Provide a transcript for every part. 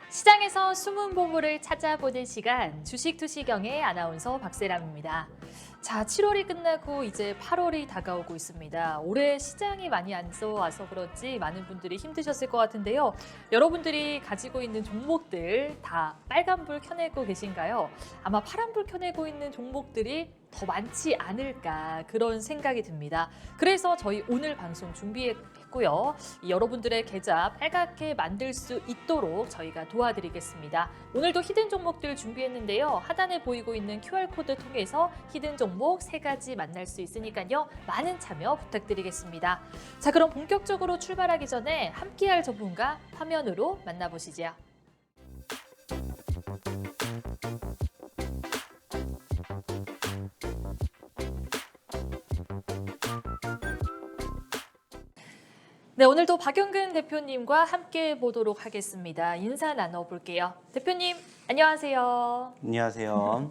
시장에서 숨은 보물을 찾아보는 시간, 주식투시경의 아나운서 박세람입니다. 자, 7월이 끝나고 이제 8월이 다가오고 있습니다. 올해 시장이 많이 안 좋아서 그런지 많은 분들이 힘드셨을 것 같은데요. 여러분들이 가지고 있는 종목들 다 빨간불 켜내고 계신가요? 아마 파란불 켜내고 있는 종목들이 더 많지 않을까 그런 생각이 듭니다. 그래서 저희 오늘 방송 준비했고요. 여러분들의 계좌 빨갛게 만들 수 있도록 저희가 도와드리겠습니다. 오늘도 히든 종목들 준비했는데요. 하단에 보이고 있는 QR코드 통해서 히든 종목 3가지 만날 수 있으니까요. 많은 참여 부탁드리겠습니다. 자, 그럼 본격적으로 출발하기 전에 함께할 전문가 화면으로 만나보시죠. 네, 오늘도 박영근 대표님과 함께 보도록 하겠습니다. 인사 나눠볼게요. 대표님, 안녕하세요. 안녕하세요.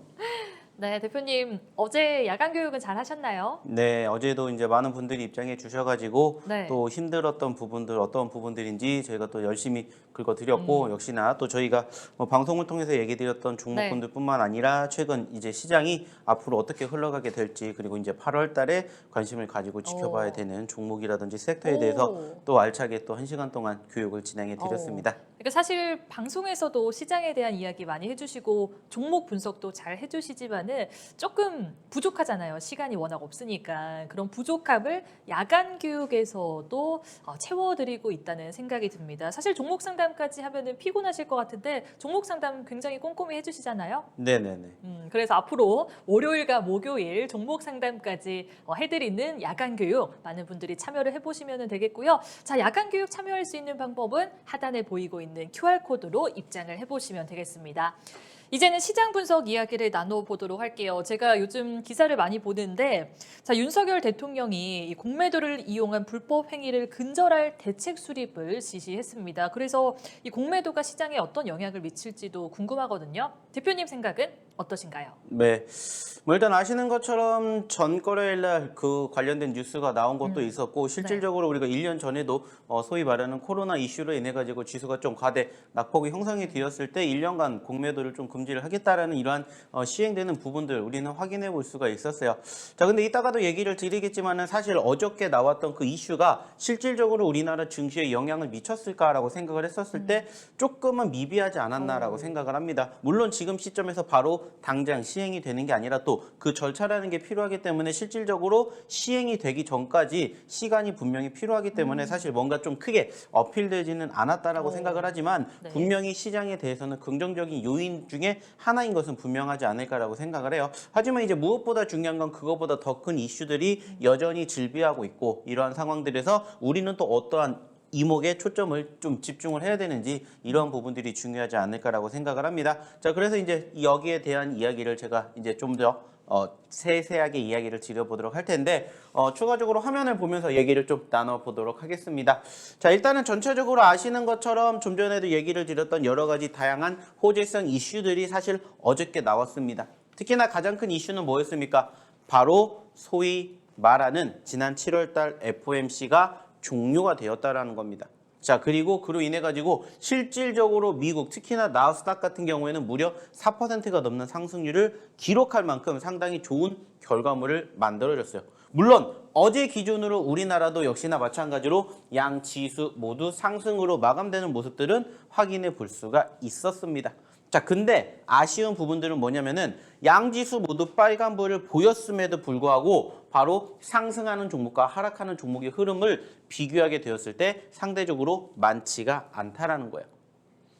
네, 대표님, 어제 야간 교육은 잘 하셨나요? 네, 어제도 이제 많은 분들이 입장해 주셔가지고 네. 또 힘들었던 부분들 어떤 부분들인지 저희가 또 열심히 긁어드렸고 역시나 또 저희가 방송을 통해서 얘기 드렸던 종목군들뿐만 아니라 최근 이제 시장이 앞으로 어떻게 흘러가게 될지 그리고 이제 8월 달에 관심을 가지고 지켜봐야 되는 종목이라든지 섹터에 대해서 또 알차게 또 1시간 동안 교육을 진행해 드렸습니다. 그러니까 사실 방송에서도 시장에 대한 이야기 많이 해주시고 종목 분석도 잘 해주시지만은 조금 부족하잖아요. 시간이 워낙 없으니까 그런 부족함을 야간 교육에서도 채워드리고 있다는 생각이 듭니다. 사실 종목 상담까지 하면은 피곤하실 것 같은데 종목 상담 굉장히 꼼꼼히 해주시잖아요. 네네네. 그래서 앞으로 월요일과 목요일 종목 상담까지 해드리는 야간 교육 많은 분들이 참여를 해보시면 되겠고요. 자, 야간 교육 참여할 수 있는 방법은 하단에 보이고 있는 QR코드로 입장을 해보시면 되겠습니다. 이제는 시장 분석 이야기를 나눠보도록 할게요. 제가 요즘 기사를 많이 보는데 자, 윤석열 대통령이 이 공매도를 이용한 불법 행위를 근절할 대책 수립을 지시했습니다. 그래서 이 공매도가 시장에 어떤 영향을 미칠지도 궁금하거든요. 대표님 생각은 어떠신가요? 네. 일단 아시는 것처럼 전 거래일 날 그 관련된 뉴스가 나온 것도 있었고 실질적으로 우리가 1년 전에도 소위 말하는 코로나 이슈로 인해 가지고 지수가 좀 과대 낙폭이 형성이 되었을 때 1년간 공매도를 좀 금지를 하겠다라는 이러한 시행되는 부분들 우리는 확인해 볼 수가 있었어요. 자, 근데 이따가도 얘기를 드리겠지만은 사실 어저께 나왔던 그 이슈가 실질적으로 우리나라 증시에 영향을 미쳤을까라고 생각을 했었을 때 조금은 미비하지 않았나라고 생각을 합니다. 물론 지금 시점에서 바로 당장 시행이 되는 게 아니라 또 그 절차라는 게 필요하기 때문에 실질적으로 시행이 되기 전까지 시간이 분명히 필요하기 때문에 사실 뭔가 좀 크게 어필되지는 않았다라고 생각을 하지만 분명히 시장에 대해서는 긍정적인 요인 중에 하나인 것은 분명하지 않을까라고 생각을 해요. 하지만 이제 무엇보다 중요한 건 그거보다 더 큰 이슈들이 여전히 질비하고 있고 이러한 상황들에서 우리는 또 어떠한 이목에 초점을 좀 집중을 해야 되는지 이런 부분들이 중요하지 않을까라고 생각을 합니다. 자, 그래서 이제 여기에 대한 이야기를 제가 이제 좀 더 세세하게 이야기를 드려보도록 할 텐데 추가적으로 화면을 보면서 얘기를 좀 나눠보도록 하겠습니다. 자, 일단은 전체적으로 아시는 것처럼 좀 전에도 얘기를 드렸던 여러 가지 다양한 호재성 이슈들이 사실 어저께 나왔습니다. 특히나 가장 큰 이슈는 뭐였습니까? 바로 소위 말하는 지난 7월 달 FOMC가 종료가 되었다라는 겁니다. 자, 그리고 그로 인해 가지고 실질적으로 미국 특히나 나스닥 같은 경우에는 무려 4%가 넘는 상승률을 기록할 만큼 상당히 좋은 결과물을 만들어줬어요. 물론 어제 기준으로 우리나라도 역시나 마찬가지로 양 지수 모두 상승으로 마감되는 모습들은 확인해 볼 수가 있었습니다. 자, 근데 아쉬운 부분들은 뭐냐면은 양지수 모두 빨간불을 보였음에도 불구하고 바로 상승하는 종목과 하락하는 종목의 흐름을 비교하게 되었을 때 상대적으로 많지가 않다라는 거예요.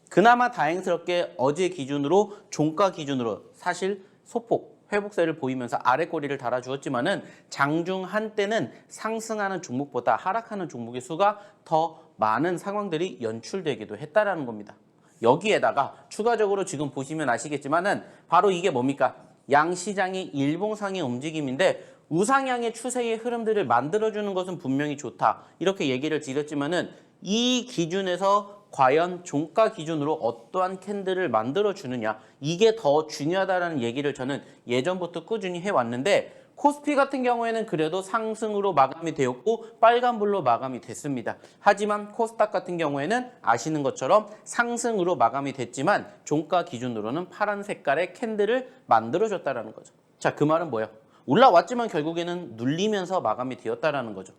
그나마 다행스럽게 어제 기준으로 종가 기준으로 사실 소폭 회복세를 보이면서 아래 꼬리를 달아주었지만은 장중 한때는 상승하는 종목보다 하락하는 종목의 수가 더 많은 상황들이 연출되기도 했다라는 겁니다. 여기에다가 추가적으로 지금 보시면 아시겠지만은 바로 이게 뭡니까? 양시장의 일봉상의 움직임인데 우상향의 추세의 흐름들을 만들어주는 것은 분명히 좋다. 이렇게 얘기를 드렸지만은 이 기준에서 과연 종가 기준으로 어떠한 캔들을 만들어주느냐 이게 더 중요하다는 얘기를 저는 예전부터 꾸준히 해왔는데 코스피 같은 경우에는 그래도 상승으로 마감이 되었고 빨간불로 마감이 됐습니다. 하지만 코스닥 같은 경우에는 아시는 것처럼 상승으로 마감이 됐지만 종가 기준으로는 파란 색깔의 캔들을 만들어줬다는 거죠. 자, 그 말은 뭐예요? 올라왔지만 결국에는 눌리면서 마감이 되었다는 거죠.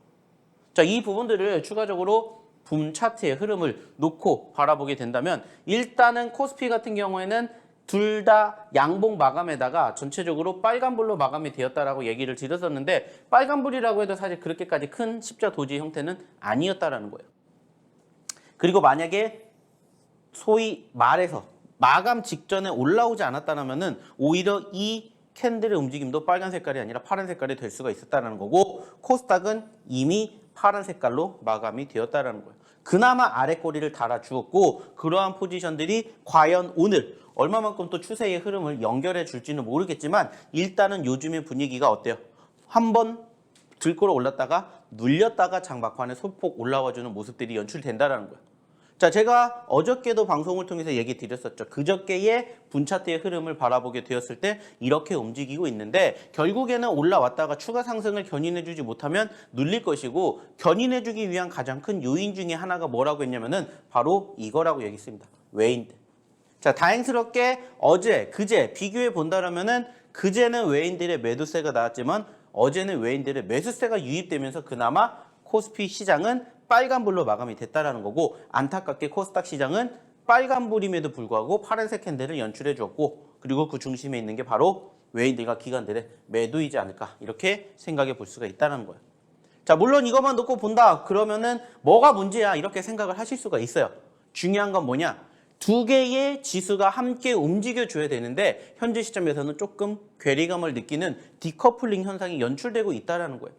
자, 이 부분들을 추가적으로 붐 차트의 흐름을 놓고 바라보게 된다면 일단은 코스피 같은 경우에는 둘 다 양봉 마감에다가 전체적으로 빨간불로 마감이 되었다라고 얘기를 드렸었는데 빨간불이라고 해도 사실 그렇게까지 큰 십자 도지 형태는 아니었다라는 거예요. 그리고 만약에 소위 말해서 마감 직전에 올라오지 않았다면은 오히려 이 캔들의 움직임도 빨간 색깔이 아니라 파란 색깔이 될 수가 있었다는 거고 코스닥은 이미 파란 색깔로 마감이 되었다는 거예요. 그나마 아래 꼬리를 달아주었고 그러한 포지션들이 과연 오늘 얼마만큼 또 추세의 흐름을 연결해 줄지는 모르겠지만 일단은 요즘의 분위기가 어때요? 한번 들끓어 올랐다가 눌렸다가 장막판에 소폭 올라와주는 모습들이 연출된다는 거예요. 자, 제가 어저께도 방송을 통해서 얘기 드렸었죠. 그저께의 분차트의 흐름을 바라보게 되었을 때 이렇게 움직이고 있는데 결국에는 올라왔다가 추가 상승을 견인해주지 못하면 눌릴 것이고 견인해주기 위한 가장 큰 요인 중에 하나가 뭐라고 했냐면은 바로 이거라고 얘기했습니다. 외인들. 자, 다행스럽게 어제, 그제 비교해 본다라면은 그제는 외인들의 매도세가 나왔지만 어제는 외인들의 매수세가 유입되면서 그나마 코스피 시장은 빨간불로 마감이 됐다라는 거고 안타깝게 코스닥 시장은 빨간불임에도 불구하고 파란색 캔들을 연출해 주었고 그리고 그 중심에 있는 게 바로 외인들과 기관들의 매도이지 않을까 이렇게 생각해 볼 수가 있다는 거예요. 자, 물론 이것만 놓고 본다 그러면은 뭐가 문제야 이렇게 생각을 하실 수가 있어요. 중요한 건 뭐냐? 두 개의 지수가 함께 움직여줘야 되는데 현재 시점에서는 조금 괴리감을 느끼는 디커플링 현상이 연출되고 있다는 거예요.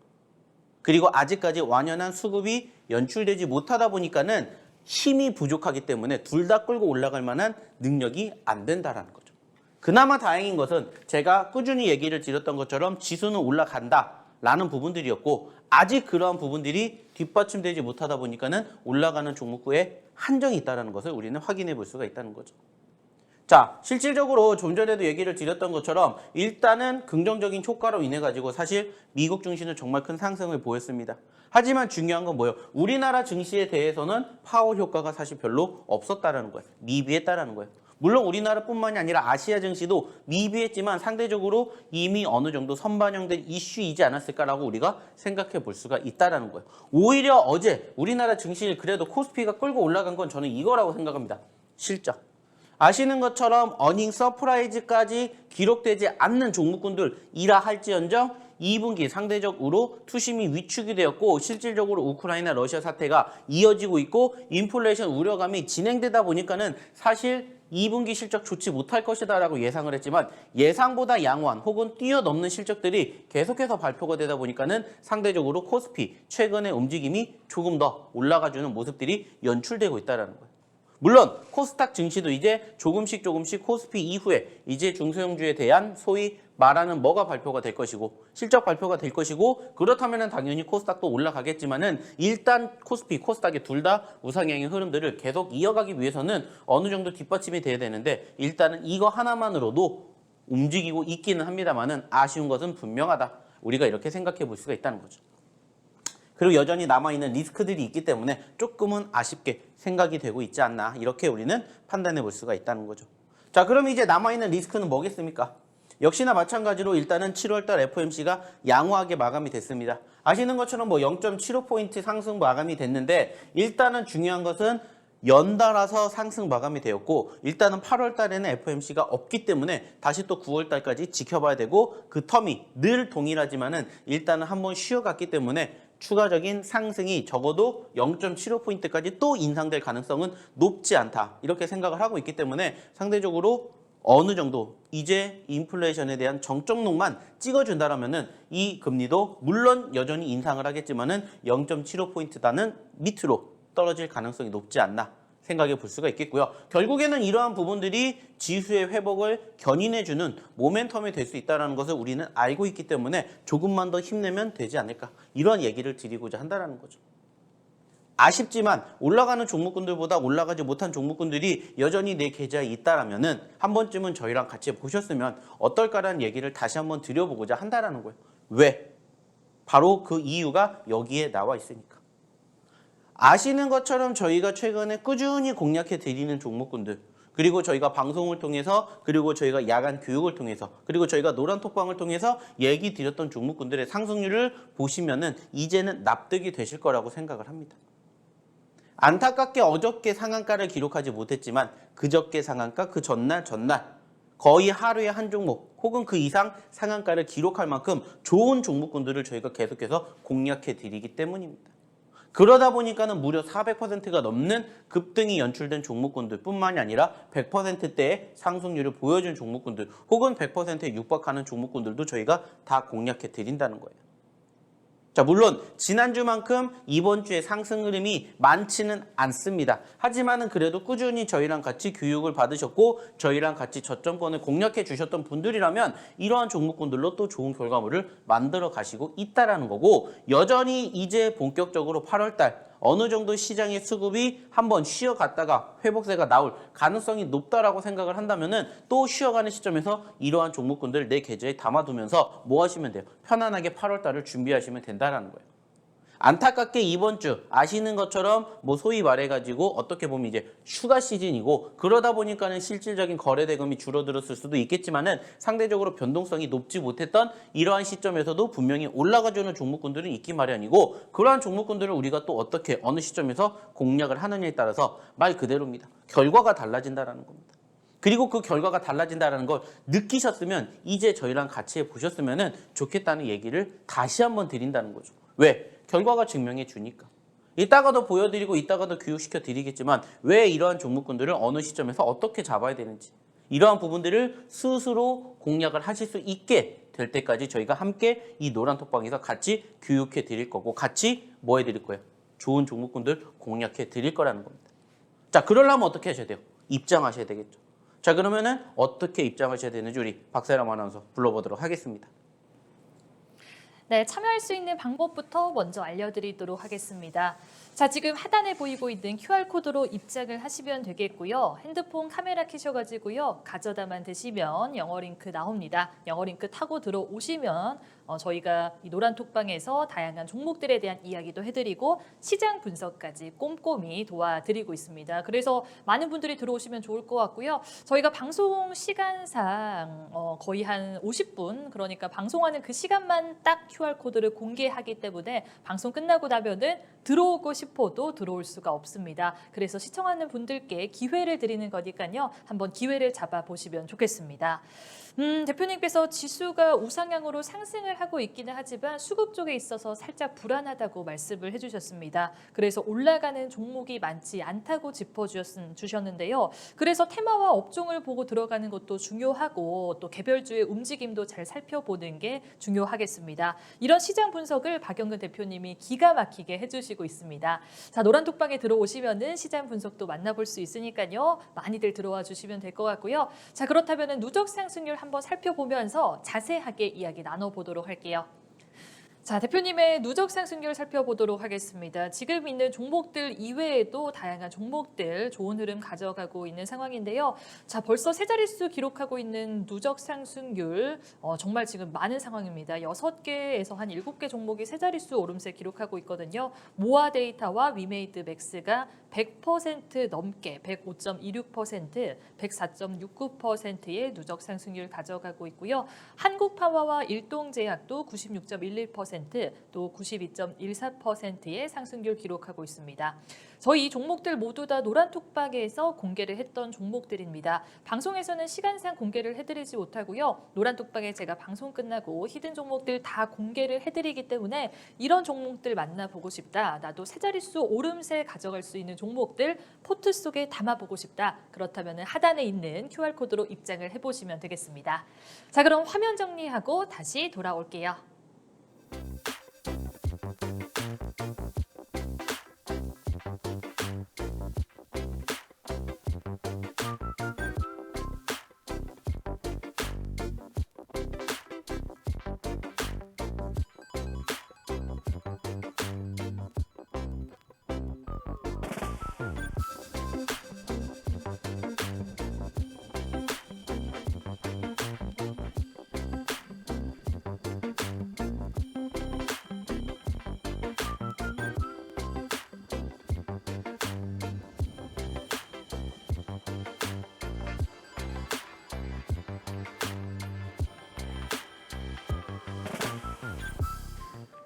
그리고 아직까지 완연한 수급이 연출되지 못하다 보니까는 힘이 부족하기 때문에 둘 다 끌고 올라갈 만한 능력이 안 된다라는 거죠. 그나마 다행인 것은 제가 꾸준히 얘기를 드렸던 것처럼 지수는 올라간다라는 부분들이었고 아직 그러한 부분들이 뒷받침되지 못하다 보니까는 올라가는 종목구에 한정이 있다는 것을 우리는 확인해 볼 수가 있다는 거죠. 자, 실질적으로 좀 전에도 얘기를 드렸던 것처럼 일단은 긍정적인 효과로 인해 가지고 사실 미국 증시는 정말 큰 상승을 보였습니다. 하지만 중요한 건 뭐예요? 우리나라 증시에 대해서는 파월 효과가 사실 별로 없었다라는 거예요. 미비했다라는 거예요. 물론 우리나라뿐만이 아니라 아시아 증시도 미비했지만 상대적으로 이미 어느 정도 선반영된 이슈이지 않았을까라고 우리가 생각해 볼 수가 있다라는 거예요. 오히려 어제 우리나라 증시를 그래도 코스피가 끌고 올라간 건 저는 이거라고 생각합니다. 실적. 아시는 것처럼 어닝 서프라이즈까지 기록되지 않는 종목군들이라 할지언정 2분기 상대적으로 투심이 위축이 되었고 실질적으로 우크라이나 러시아 사태가 이어지고 있고 인플레이션 우려감이 진행되다 보니까는 사실 2분기 실적 좋지 못할 것이다라고 예상을 했지만 예상보다 양호한 혹은 뛰어넘는 실적들이 계속해서 발표가 되다 보니까는 상대적으로 코스피 최근의 움직임이 조금 더 올라가주는 모습들이 연출되고 있다는 거예요. 물론 코스닥 증시도 이제 조금씩 코스피 이후에 이제 중소형주에 대한 소위 말하는 뭐가 발표가 될 것이고 실적 발표가 될 것이고 그렇다면 당연히 코스닥도 올라가겠지만은 일단 코스피, 코스닥이 둘 다 우상향의 흐름들을 계속 이어가기 위해서는 어느 정도 뒷받침이 돼야 되는데 일단은 이거 하나만으로도 움직이고 있기는 합니다만은 아쉬운 것은 분명하다. 우리가 이렇게 생각해 볼 수가 있다는 거죠. 그리고 여전히 남아있는 리스크들이 있기 때문에 조금은 아쉽게 생각이 되고 있지 않나 이렇게 우리는 판단해 볼 수가 있다는 거죠. 자, 그럼 이제 남아있는 리스크는 뭐겠습니까? 역시나 마찬가지로 일단은 7월달 FOMC가 양호하게 마감이 됐습니다. 아시는 것처럼 뭐 0.75포인트 상승 마감이 됐는데 일단은 중요한 것은 연달아서 상승 마감이 되었고 일단은 8월 달에는 FOMC가 없기 때문에 다시 또 9월 달까지 지켜봐야 되고 그 텀이 늘 동일하지만은 일단은 한번 쉬어갔기 때문에 추가적인 상승이 적어도 0.75포인트까지 또 인상될 가능성은 높지 않다. 이렇게 생각을 하고 있기 때문에 상대적으로 어느 정도 이제 인플레이션에 대한 정점록만 찍어준다라면은 이 금리도 물론 여전히 인상을 하겠지만은 0.75포인트다는 밑으로 떨어질 가능성이 높지 않나 생각해 볼 수가 있겠고요. 결국에는 이러한 부분들이 지수의 회복을 견인해주는 모멘텀이 될 수 있다는 것을 우리는 알고 있기 때문에 조금만 더 힘내면 되지 않을까 이런 얘기를 드리고자 한다는 거죠. 아쉽지만 올라가는 종목군들보다 올라가지 못한 종목군들이 여전히 내 계좌에 있다라면은 한 번쯤은 저희랑 같이 보셨으면 어떨까라는 얘기를 다시 한번 드려보고자 한다는 거예요. 왜? 바로 그 이유가 여기에 나와 있으니까. 아시는 것처럼 저희가 최근에 꾸준히 공략해 드리는 종목군들, 그리고 저희가 방송을 통해서, 그리고 저희가 야간 교육을 통해서, 그리고 저희가 노란톡방을 통해서 얘기 드렸던 종목군들의 상승률을 보시면은 이제는 납득이 되실 거라고 생각을 합니다. 안타깝게 어저께 상한가를 기록하지 못했지만 그저께 상한가, 그 전날 거의 하루에 한 종목 혹은 그 이상 상한가를 기록할 만큼 좋은 종목군들을 저희가 계속해서 공략해 드리기 때문입니다. 그러다 보니까는 무려 400%가 넘는 급등이 연출된 종목군들 뿐만이 아니라 100%대의 상승률을 보여준 종목군들 혹은 100%에 육박하는 종목군들도 저희가 다 공략해 드린다는 거예요. 자, 물론 지난주만큼 이번 주에 상승 흐름이 많지는 않습니다. 하지만은 그래도 꾸준히 저희랑 같이 교육을 받으셨고 저희랑 같이 저점권을 공략해 주셨던 분들이라면 이러한 종목군들로 또 좋은 결과물을 만들어 가시고 있다라는 거고, 여전히 이제 본격적으로 8월달 어느 정도 시장의 수급이 한번 쉬어갔다가 회복세가 나올 가능성이 높다라고 생각을 한다면은 또 쉬어가는 시점에서 이러한 종목군들 내 계좌에 담아두면서 뭐 하시면 돼요? 편안하게 8월달을 준비하시면 된다라는 거예요. 안타깝게 이번 주 아시는 것처럼 뭐 소위 말해가지고 어떻게 보면 이제 휴가 시즌이고 그러다 보니까는 실질적인 거래 대금이 줄어들었을 수도 있겠지만은 상대적으로 변동성이 높지 못했던 이러한 시점에서도 분명히 올라가주는 종목군들은 있기 마련이고, 그러한 종목군들을 우리가 또 어떻게 어느 시점에서 공략을 하느냐에 따라서 말 그대로입니다. 결과가 달라진다라는 겁니다. 그리고 그 결과가 달라진다는 걸 느끼셨으면 이제 저희랑 같이 해보셨으면 좋겠다는 얘기를 다시 한번 드린다는 거죠. 왜? 결과가 증명해 주니까. 이따가도 보여드리고 이따가도 교육시켜 드리겠지만 왜 이러한 종목군들을 어느 시점에서 어떻게 잡아야 되는지, 이러한 부분들을 스스로 공략을 하실 수 있게 될 때까지 저희가 함께 이 노란톡방에서 같이 교육해 드릴 거고 같이 뭐 해드릴 거예요? 좋은 종목군들 공략해 드릴 거라는 겁니다. 자, 그러려면 어떻게 하셔야 돼요? 입장하셔야 되겠죠. 자, 그러면은 어떻게 입장하셔야 되는지 우리 박세람 아나운서 불러보도록 하겠습니다. 네, 참여할 수 있는 방법부터 먼저 알려드리도록 하겠습니다. 자, 지금 하단에 보이고 있는 QR코드로 입장을 하시면 되겠고요. 핸드폰 카메라 켜셔가지고요. 가져다만 드시면 영어 링크 나옵니다. 영어 링크 타고 들어오시면 저희가 이 노란톡방에서 다양한 종목들에 대한 이야기도 해드리고 시장 분석까지 꼼꼼히 도와드리고 있습니다. 그래서 많은 분들이 들어오시면 좋을 것 같고요. 저희가 방송 시간상 거의 한 50분, 그러니까 방송하는 그 시간만 딱 QR코드를 공개하기 때문에 방송 끝나고 나면은 들어오고 싶어도 들어올 수가 없습니다. 그래서 시청하는 분들께 기회를 드리는 거니까요. 한번 기회를 잡아보시면 좋겠습니다. 대표님께서 지수가 우상향으로 상승을 하고 있기는 하지만 수급 쪽에 있어서 살짝 불안하다고 말씀을 해주셨습니다. 그래서 올라가는 종목이 많지 않다고 짚어주셨는데요. 그래서 테마와 업종을 보고 들어가는 것도 중요하고 또 개별주의 움직임도 잘 살펴보는 게 중요하겠습니다. 이런 시장 분석을 박영근 대표님이 기가 막히게 해주시고 있습니다. 자, 노란톡방에 들어오시면은 시장 분석도 만나볼 수 있으니까요. 많이들 들어와 주시면 될 것 같고요. 자, 그렇다면 누적 상승률 한번 살펴보면서 자세하게 이야기 나눠보도록 할게요. 자, 대표님의 누적 상승률 살펴보도록 하겠습니다. 지금 있는 종목들 이외에도 다양한 종목들 좋은 흐름 가져가고 있는 상황인데요. 자, 벌써 세 자릿수 기록하고 있는 누적 상승률 정말 지금 많은 상황입니다. 6개에서 한 7개 종목이 세 자릿수 오름세 기록하고 있거든요. 모아 데이터와 위메이드 맥스가 100% 넘게 105.26%, 104.69%의 누적 상승률 가져가고 있고요. 한국파워와 일동제약도 96.11%, 또 92.14%의 상승률 기록하고 있습니다. 저희 이 종목들 모두 다 노란톡방에서 공개를 했던 종목들입니다. 방송에서는 시간상 공개를 해드리지 못하고요. 노란톡방에 제가 방송 끝나고 히든 종목들 다 공개를 해드리기 때문에 이런 종목들 만나보고 싶다. 나도 세 자릿수 오름세 가져갈 수 있는 종목들 포트 속에 담아보고 싶다. 그렇다면 하단에 있는 QR코드로 입장을 해보시면 되겠습니다. 자, 그럼 화면 정리하고 다시 돌아올게요.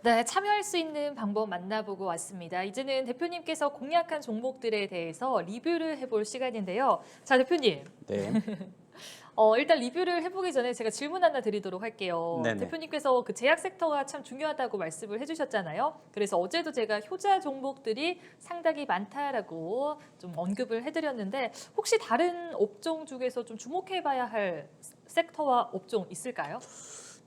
네, 참여할 수 있는 방법 만나보고 왔습니다. 이제는 대표님께서 공략한 종목들에 대해서 리뷰를 해볼 시간인데요. 자, 대표님. 네. 일단 리뷰를 해보기 전에 제가 질문 하나 드리도록 할게요. 네네. 대표님께서 그 제약 섹터가 참 중요하다고 말씀을 해주셨잖아요. 그래서 어제도 제가 효자 종목들이 상당히 많다라고 좀 언급을 해드렸는데 혹시 다른 업종 중에서 좀 주목해봐야 할 섹터와 업종 있을까요?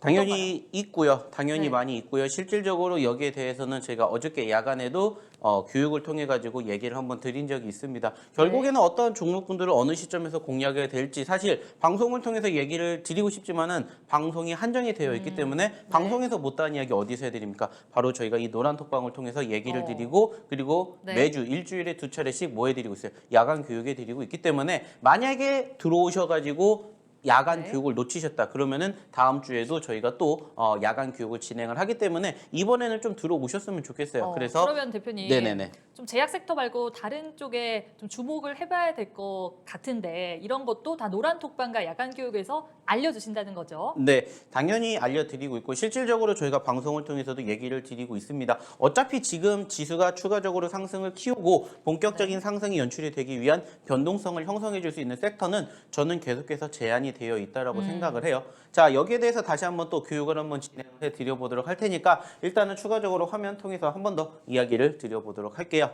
당연히 있고요. 당연히 네. 많이 있고요. 실질적으로 여기에 대해서는 제가 어저께 야간에도 교육을 통해 가지고 얘기를 한번 드린 적이 있습니다. 결국에는 어떤 종목군들을 어느 시점에서 공략해야 될지 사실 방송을 통해서 얘기를 드리고 싶지만은 방송이 한정이 되어 있기 때문에 방송에서 못다한 이야기 어디서 해드립니까? 바로 저희가 이 노란 톡방을 통해서 얘기를 드리고 그리고 네. 매주 일주일에 2차례씩 뭐 해드리고 있어요? 야간 교육해 드리고 있기 때문에 만약에 들어오셔가지고 야간 네. 교육을 놓치셨다 그러면은 다음 주에도 저희가 또 야간 교육을 진행을 하기 때문에 이번에는 좀 들어오셨으면 좋겠어요. 그래서 그러면 대표님 네네네. 좀 제약 섹터 말고 다른 쪽에 좀 주목을 해봐야 될 것 같은데 이런 것도 다 노란 톡방과 야간 교육에서 알려주신다는 거죠. 네, 당연히 알려드리고 있고 실질적으로 저희가 방송을 통해서도 얘기를 드리고 있습니다. 어차피 지금 지수가 추가적으로 상승을 키우고 본격적인 상승이 연출이 되기 위한 변동성을 형성해 줄 수 있는 섹터는 저는 계속해서 제한이 되어 있다라고 생각을 해요. 자, 여기에 대해서 다시 한번 또 교육을 한번 진행해 드려보도록 할 테니까 일단은 추가적으로 화면 통해서 한 번 더 이야기를 드려보도록 할게요.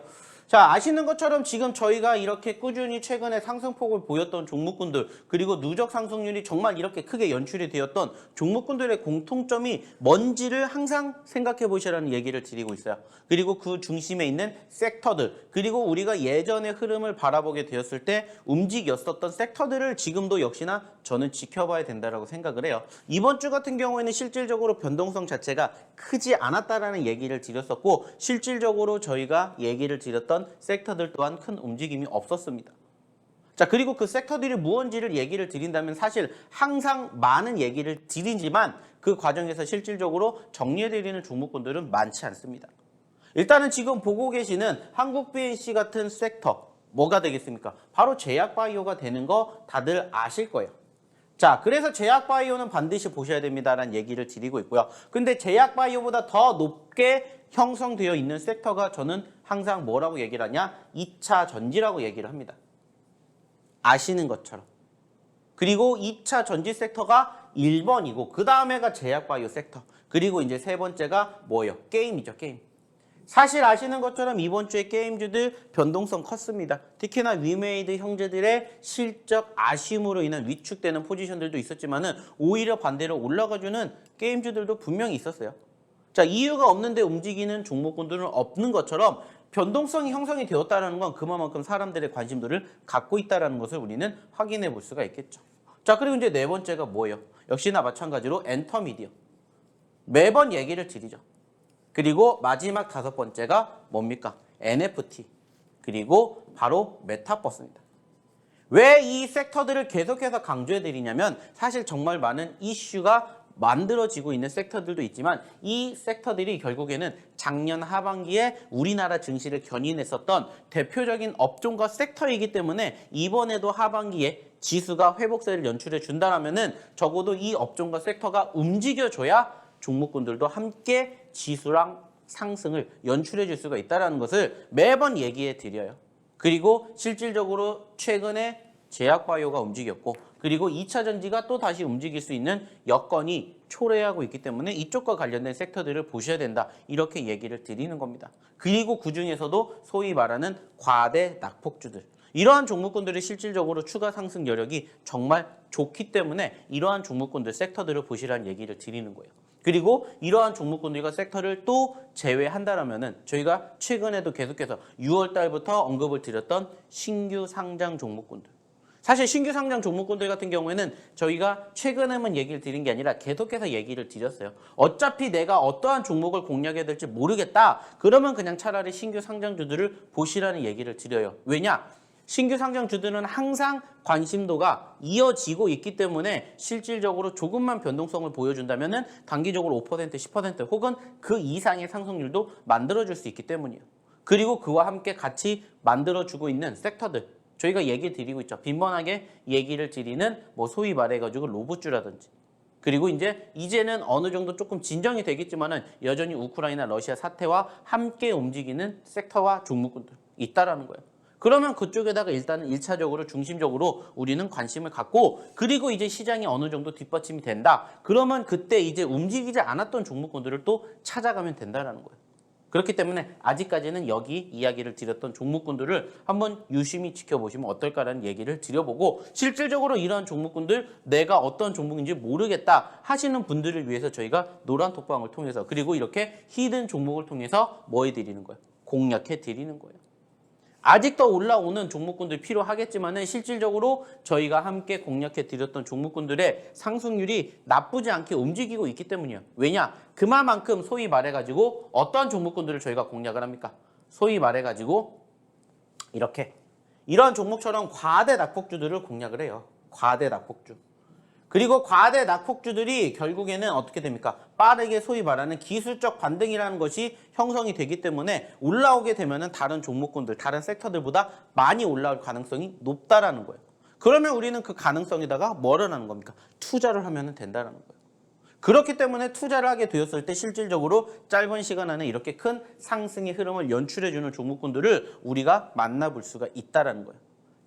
자, 아시는 것처럼 지금 저희가 이렇게 꾸준히 최근에 상승폭을 보였던 종목군들 그리고 누적 상승률이 정말 이렇게 크게 연출이 되었던 종목군들의 공통점이 뭔지를 항상 생각해 보시라는 얘기를 드리고 있어요. 그리고 그 중심에 있는 섹터들 그리고 우리가 예전의 흐름을 바라보게 되었을 때 움직였었던 섹터들을 지금도 역시나 저는 지켜봐야 된다고 생각을 해요. 이번 주 같은 경우에는 실질적으로 변동성 자체가 크지 않았다라는 얘기를 드렸었고 실질적으로 저희가 얘기를 드렸던 섹터들 또한 큰 움직임이 없었습니다. 자, 그리고 그 섹터들이 무언지를 얘기를 드린다면 사실 항상 많은 얘기를 드리지만 그 과정에서 실질적으로 정리해드리는 종목군들은 많지 않습니다. 일단은 지금 보고 계시는 한국 BNC 같은 섹터 뭐가 되겠습니까? 바로 제약바이오가 되는 거 다들 아실 거예요. 자, 그래서 제약바이오는 반드시 보셔야 됩니다라는 얘기를 드리고 있고요. 근데 제약바이오보다 더 높게 형성되어 있는 섹터가 저는 항상 뭐라고 얘기를 하냐? 2차 전지라고 얘기를 합니다. 아시는 것처럼. 그리고 2차 전지 섹터가 1번이고 그 다음에가 제약바이오 섹터. 그리고 이제 세 번째가 뭐예요? 게임이죠, 게임. 사실 아시는 것처럼 이번 주에 게임주들 변동성 컸습니다. 특히나 위메이드 형제들의 실적 아쉬움으로 인한 위축되는 포지션들도 있었지만은 오히려 반대로 올라가주는 게임주들도 분명히 있었어요. 자, 이유가 없는데 움직이는 종목군들은 없는 것처럼 변동성이 형성이 되었다는 건 그만큼 사람들의 관심도를 갖고 있다는 것을 우리는 확인해 볼 수가 있겠죠. 자, 그리고 이제 네 번째가 뭐예요? 역시나 마찬가지로 엔터미디어. 매번 얘기를 드리죠. 그리고 마지막 다섯 번째가 뭡니까? NFT. 그리고 바로 메타버스입니다. 왜 이 섹터들을 계속해서 강조해 드리냐면 사실 정말 많은 이슈가 만들어지고 있는 섹터들도 있지만 이 섹터들이 결국에는 작년 하반기에 우리나라 증시를 견인했었던 대표적인 업종과 섹터이기 때문에 이번에도 하반기에 지수가 회복세를 연출해 준다면은 적어도 이 업종과 섹터가 움직여줘야 종목군들도 함께 지수랑 상승을 연출해 줄 수가 있다는 것을 매번 얘기해 드려요. 그리고 실질적으로 최근에 제약바이오가 움직였고 그리고 2차 전지가 또 다시 움직일 수 있는 여건이 초래하고 있기 때문에 이쪽과 관련된 섹터들을 보셔야 된다. 이렇게 얘기를 드리는 겁니다. 그리고 그중에서도 소위 말하는 과대 낙폭주들. 이러한 종목군들의 실질적으로 추가 상승 여력이 정말 좋기 때문에 이러한 종목군들 섹터들을 보시라는 얘기를 드리는 거예요. 그리고 이러한 종목군들과 섹터를 또 제외한다라면은 저희가 최근에도 계속해서 6월 달부터 언급을 드렸던 신규 상장 종목군들. 사실 신규 상장 종목군들 같은 경우에는 저희가 최근에만 얘기를 드린 게 아니라 계속해서 얘기를 드렸어요. 어차피 내가 어떠한 종목을 공략해야 될지 모르겠다. 그러면 그냥 차라리 신규 상장주들을 보시라는 얘기를 드려요. 왜냐? 신규 상장주들은 항상 관심도가 이어지고 있기 때문에 실질적으로 조금만 변동성을 보여준다면 단기적으로 5%, 10% 혹은 그 이상의 상승률도 만들어줄 수 있기 때문이에요. 그리고 그와 함께 같이 만들어주고 있는 섹터들 저희가 얘기 드리고 있죠. 빈번하게 얘기를 드리는 뭐 소위 말해가지고 로봇주라든지 그리고 이제는 어느 정도 조금 진정이 되겠지만은 여전히 우크라이나 러시아 사태와 함께 움직이는 섹터와 종목군들 있다라는 거예요. 그러면 그쪽에다가 일단은 1차적으로 중심적으로 우리는 관심을 갖고 그리고 이제 시장이 어느 정도 뒷받침이 된다. 그러면 그때 이제 움직이지 않았던 종목군들을 또 찾아가면 된다라는 거예요. 그렇기 때문에 아직까지는 여기 이야기를 드렸던 종목군들을 한번 유심히 지켜보시면 어떨까라는 얘기를 드려보고 실질적으로 이러한 종목군들 내가 어떤 종목인지 모르겠다 하시는 분들을 위해서 저희가 노란 톡방을 통해서 그리고 이렇게 히든 종목을 통해서 뭐 해드리는 거예요? 공략해 드리는 거예요. 아직 더 올라오는 종목군들 필요하겠지만은 실질적으로 저희가 함께 공략해 드렸던 종목군들의 상승률이 나쁘지 않게 움직이고 있기 때문이에요. 왜냐? 그만큼 소위 말해가지고 어떤 종목군들을 저희가 공략을 합니까? 소위 말해가지고 이렇게 이런 종목처럼 과대 낙폭주들을 공략을 해요. 과대 낙폭주. 그리고 과대 낙폭주들이 결국에는 어떻게 됩니까? 빠르게 소위 말하는 기술적 반등이라는 것이 형성이 되기 때문에 올라오게 되면은 다른 종목군들, 다른 섹터들보다 많이 올라올 가능성이 높다라는 거예요. 그러면 우리는 그 가능성에다가 뭐를 하는 겁니까? 투자를 하면 된다는 거예요. 그렇기 때문에 투자를 하게 되었을 때 실질적으로 짧은 시간 안에 이렇게 큰 상승의 흐름을 연출해주는 종목군들을 우리가 만나볼 수가 있다라는 거예요.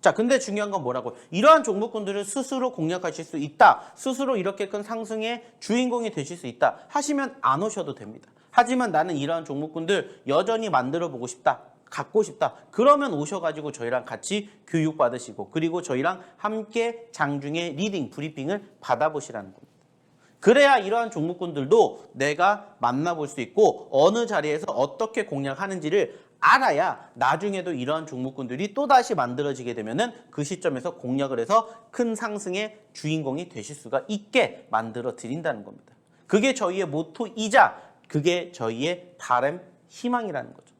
자, 근데 중요한 건 뭐라고? 이러한 종목군들을 스스로 공략하실 수 있다. 스스로 이렇게 큰 상승의 주인공이 되실 수 있다. 하시면 안 오셔도 됩니다. 하지만 나는 이러한 종목군들 여전히 만들어 보고 싶다. 갖고 싶다. 그러면 오셔가지고 저희랑 같이 교육받으시고 그리고 저희랑 함께 장중에 리딩, 브리핑을 받아보시라는 겁니다. 그래야 이러한 종목군들도 내가 만나볼 수 있고 어느 자리에서 어떻게 공략하는지를 알아야 나중에도 이러한 종목군들이 또다시 만들어지게 되면은 그 시점에서 공략을 해서 큰 상승의 주인공이 되실 수가 있게 만들어 드린다는 겁니다. 그게 저희의 모토이자 그게 저희의 바람, 희망이라는 거죠.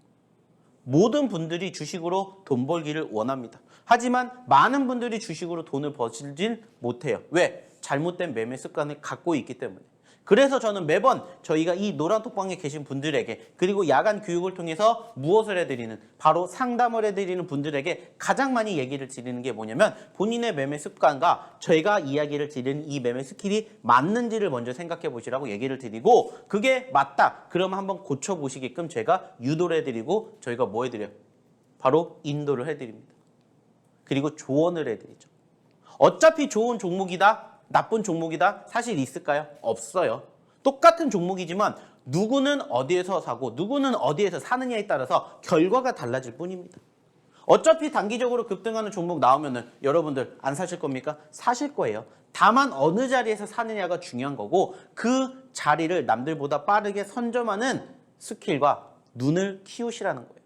모든 분들이 주식으로 돈 벌기를 원합니다. 하지만 많은 분들이 주식으로 돈을 버시질 못해요. 왜? 잘못된 매매 습관을 갖고 있기 때문에. 그래서 저는 매번 저희가 이 노란톡방에 계신 분들에게 그리고 야간 교육을 통해서 무엇을 해드리는 바로 상담을 해드리는 분들에게 가장 많이 얘기를 드리는 게 뭐냐면 본인의 매매 습관과 저희가 이야기를 드리는 이 매매 스킬이 맞는지를 먼저 생각해 보시라고 얘기를 드리고 그게 맞다 그러면 한번 고쳐보시게끔 제가 유도를 해드리고 저희가 뭐 해드려요? 바로 인도를 해드립니다. 그리고 조언을 해드리죠. 어차피 좋은 종목이다 나쁜 종목이다? 사실 있을까요? 없어요. 똑같은 종목이지만 누구는 어디에서 사고 누구는 어디에서 사느냐에 따라서 결과가 달라질 뿐입니다. 어차피 단기적으로 급등하는 종목 나오면은 여러분들 안 사실 겁니까? 사실 거예요. 다만 어느 자리에서 사느냐가 중요한 거고 그 자리를 남들보다 빠르게 선점하는 스킬과 눈을 키우시라는 거예요.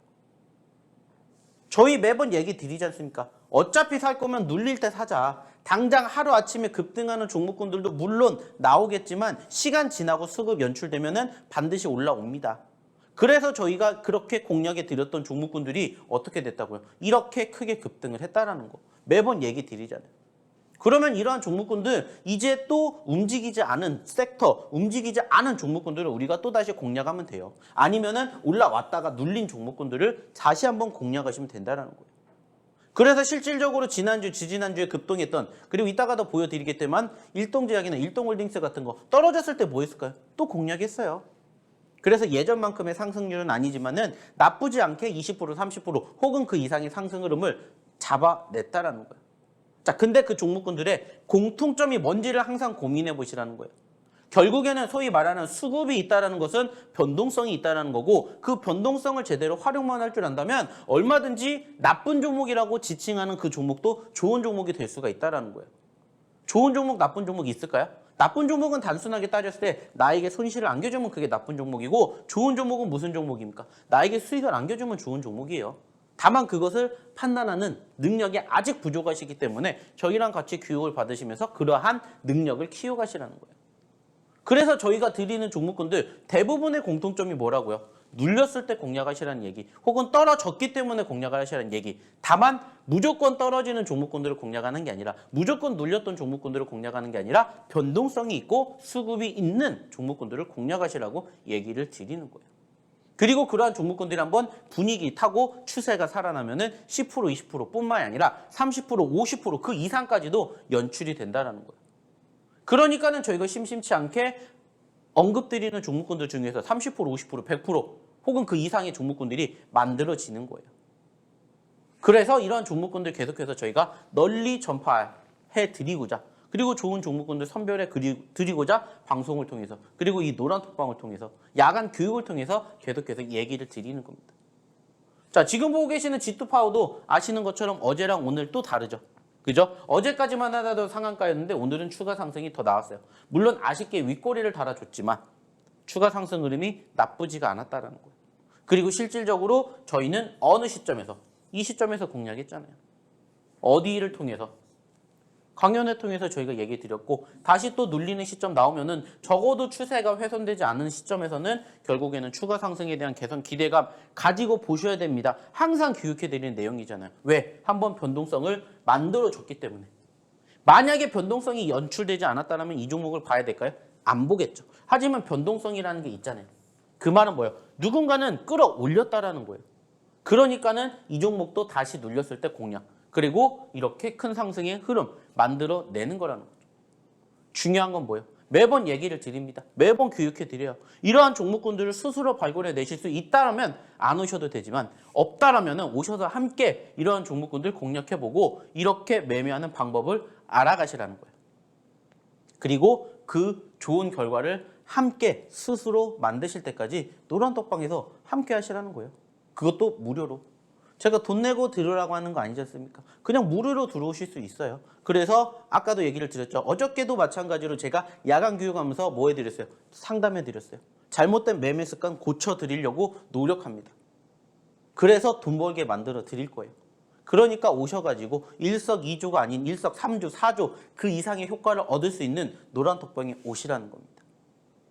저희 매번 얘기 드리지 않습니까? 어차피 살 거면 눌릴 때 사자. 당장 하루아침에 급등하는 종목군들도 물론 나오겠지만 시간 지나고 수급 연출되면은 반드시 올라옵니다. 그래서 저희가 그렇게 공략해 드렸던 종목군들이 어떻게 됐다고요? 이렇게 크게 급등을 했다라는 거. 매번 얘기 드리잖아요. 그러면 이러한 종목군들 이제 또 움직이지 않은 섹터, 움직이지 않은 종목군들을 우리가 또다시 공략하면 돼요. 아니면은 올라왔다가 눌린 종목군들을 다시 한번 공략하시면 된다는 거예요. 그래서 실질적으로 지난주, 지지난주에 급등했던 그리고 이따가도 보여드리겠지만 일동제약이나 일동홀딩스 같은 거 떨어졌을 때 뭐 했을까요? 또 공략했어요. 그래서 예전만큼의 상승률은 아니지만은 나쁘지 않게 20%, 30% 혹은 그 이상의 상승 흐름을 잡아냈다라는 거예요. 자, 근데 그 종목군들의 공통점이 뭔지를 항상 고민해 보시라는 거예요. 결국에는 소위 말하는 수급이 있다는 것은 변동성이 있다는 거고 그 변동성을 제대로 활용만 할 줄 안다면 얼마든지 나쁜 종목이라고 지칭하는 그 종목도 좋은 종목이 될 수가 있다는 거예요. 좋은 종목, 나쁜 종목이 있을까요? 나쁜 종목은 단순하게 따졌을 때 나에게 손실을 안겨주면 그게 나쁜 종목이고 좋은 종목은 무슨 종목입니까? 나에게 수익을 안겨주면 좋은 종목이에요. 다만 그것을 판단하는 능력이 아직 부족하시기 때문에 저희랑 같이 교육을 받으시면서 그러한 능력을 키워가시라는 거예요. 그래서 저희가 드리는 종목군들 대부분의 공통점이 뭐라고요? 눌렸을 때 공략하시라는 얘기 혹은 떨어졌기 때문에 공략을 하시라는 얘기. 다만 무조건 떨어지는 종목군들을 공략하는 게 아니라 무조건 눌렸던 종목군들을 공략하는 게 아니라 변동성이 있고 수급이 있는 종목군들을 공략하시라고 얘기를 드리는 거예요. 그리고 그러한 종목군들이 한번 분위기 타고 추세가 살아나면은 10%, 20% 뿐만이 아니라 30%, 50% 그 이상까지도 연출이 된다는 거예요. 그러니까는 저희가 심심치 않게 언급드리는 종목군들 중에서 30%, 50%, 100% 혹은 그 이상의 종목군들이 만들어지는 거예요. 그래서 이러한 종목군들 계속해서 저희가 널리 전파해 드리고자 그리고 좋은 종목군들 선별해 드리고자 방송을 통해서 그리고 이 노란 톡방을 통해서 야간 교육을 통해서 계속해서 얘기를 드리는 겁니다. 자, 지금 보고 계시는 G2파워도 아시는 것처럼 어제랑 오늘 또 다르죠. 그죠? 어제까지만 하더라도 상한가였는데 오늘은 추가 상승이 더 나왔어요. 물론 아쉽게 윗꼬리를 달아줬지만 추가 상승 흐름이 나쁘지가 않았다는 거예요. 그리고 실질적으로 저희는 어느 시점에서 이 시점에서 공략했잖아요. 어디를 통해서? 강연을 통해서 저희가 얘기 드렸고 다시 또 눌리는 시점 나오면은 적어도 추세가 훼손되지 않은 시점에서는 결국에는 추가 상승에 대한 개선 기대감 가지고 보셔야 됩니다. 항상 교육해 드리는 내용이잖아요. 왜? 한번 변동성을 만들어 줬기 때문에. 만약에 변동성이 연출되지 않았다면 이 종목을 봐야 될까요? 안 보겠죠. 하지만 변동성이라는 게 있잖아요. 그 말은 뭐예요? 누군가는 끌어올렸다라는 거예요. 그러니까는 이 종목도 다시 눌렸을 때 공략. 그리고 이렇게 큰 상승의 흐름 만들어내는 거라는 거죠. 중요한 건 뭐예요? 매번 얘기를 드립니다. 매번 교육해 드려요. 이러한 종목군들을 스스로 발굴해 내실 수 있다면 안 오셔도 되지만 없다라면 오셔서 함께 이러한 종목군들 공략해보고 이렇게 매매하는 방법을 알아가시라는 거예요. 그리고 그 좋은 결과를 함께 스스로 만드실 때까지 노란 톡방에서 함께 하시라는 거예요. 그것도 무료로. 제가 돈 내고 들으라고 하는 거 아니지 않습니까? 그냥 무료로 들어오실 수 있어요. 그래서 아까도 얘기를 드렸죠. 어저께도 마찬가지로 제가 야간 교육하면서 뭐 해드렸어요? 상담해드렸어요. 잘못된 매매 습관 고쳐드리려고 노력합니다. 그래서 돈 벌게 만들어 드릴 거예요. 그러니까 오셔가지고 일석이조가 아닌 일석삼조, 사조 그 이상의 효과를 얻을 수 있는 노란 톡방에 오시라는 겁니다.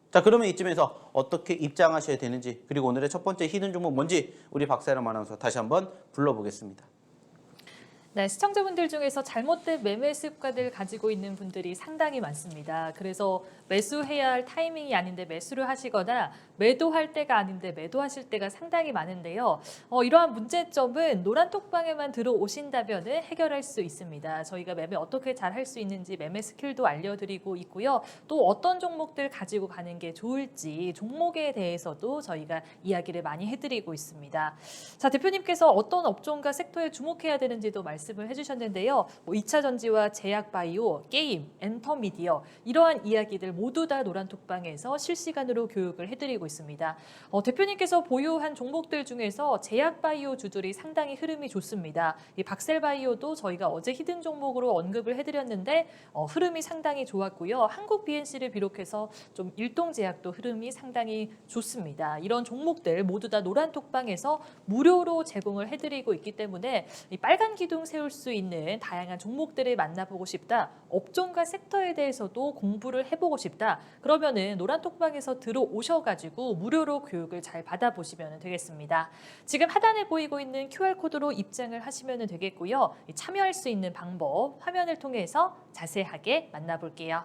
자, 그러면 이쯤에서 어떻게 입장하셔야 되는지 그리고 오늘의 첫 번째 히든 종목 뭔지 우리 박세람 아나운서 다시 한번 불러보겠습니다. 네, 시청자분들 중에서 잘못된 매매 습관을 가지고 있는 분들이 상당히 많습니다. 그래서 매수해야 할 타이밍이 아닌데 매수를 하시거나 매도할 때가 아닌데 매도하실 때가 상당히 많은데요. 이러한 문제점은 노란 톡방에만 들어오신다면 해결할 수 있습니다. 저희가 매매 어떻게 잘 할 수 있는지 매매 스킬도 알려드리고 있고요. 또 어떤 종목들 가지고 가는 게 좋을지 종목에 대해서도 저희가 이야기를 많이 해드리고 있습니다. 자, 대표님께서 어떤 업종과 섹터에 주목해야 되는지도 말씀을 해주셨는데요. 2차 전지와 제약바이오, 게임, 엔터미디어 이러한 이야기들 모두 다 노란 톡방에서 실시간으로 교육을 해드리고 있습니다. 대표님께서 보유한 종목들 중에서 제약바이오 주들이 상당히 흐름이 좋습니다. 이 박셀바이오도 저희가 어제 히든 종목으로 언급을 해드렸는데 흐름이 상당히 좋았고요. 한국 BNC를 비롯해서 좀 일동제약도 흐름이 상당히 좋습니다. 이런 종목들 모두 다 노란 톡방에서 무료로 제공을 해드리고 있기 때문에 이 빨간 기둥 세울 수 있는 다양한 종목들을 만나보고 싶다. 업종과 섹터에 대해서도 공부를 해보고 싶다. 그러면은 노란 톡방에서 들어오셔가지고 무료로 교육을 잘 받아보시면 되겠습니다. 지금 하단에 보이고 있는 QR코드로 입장을 하시면 되겠고요. 참여할 수 있는 방법 화면을 통해서 자세하게 만나볼게요.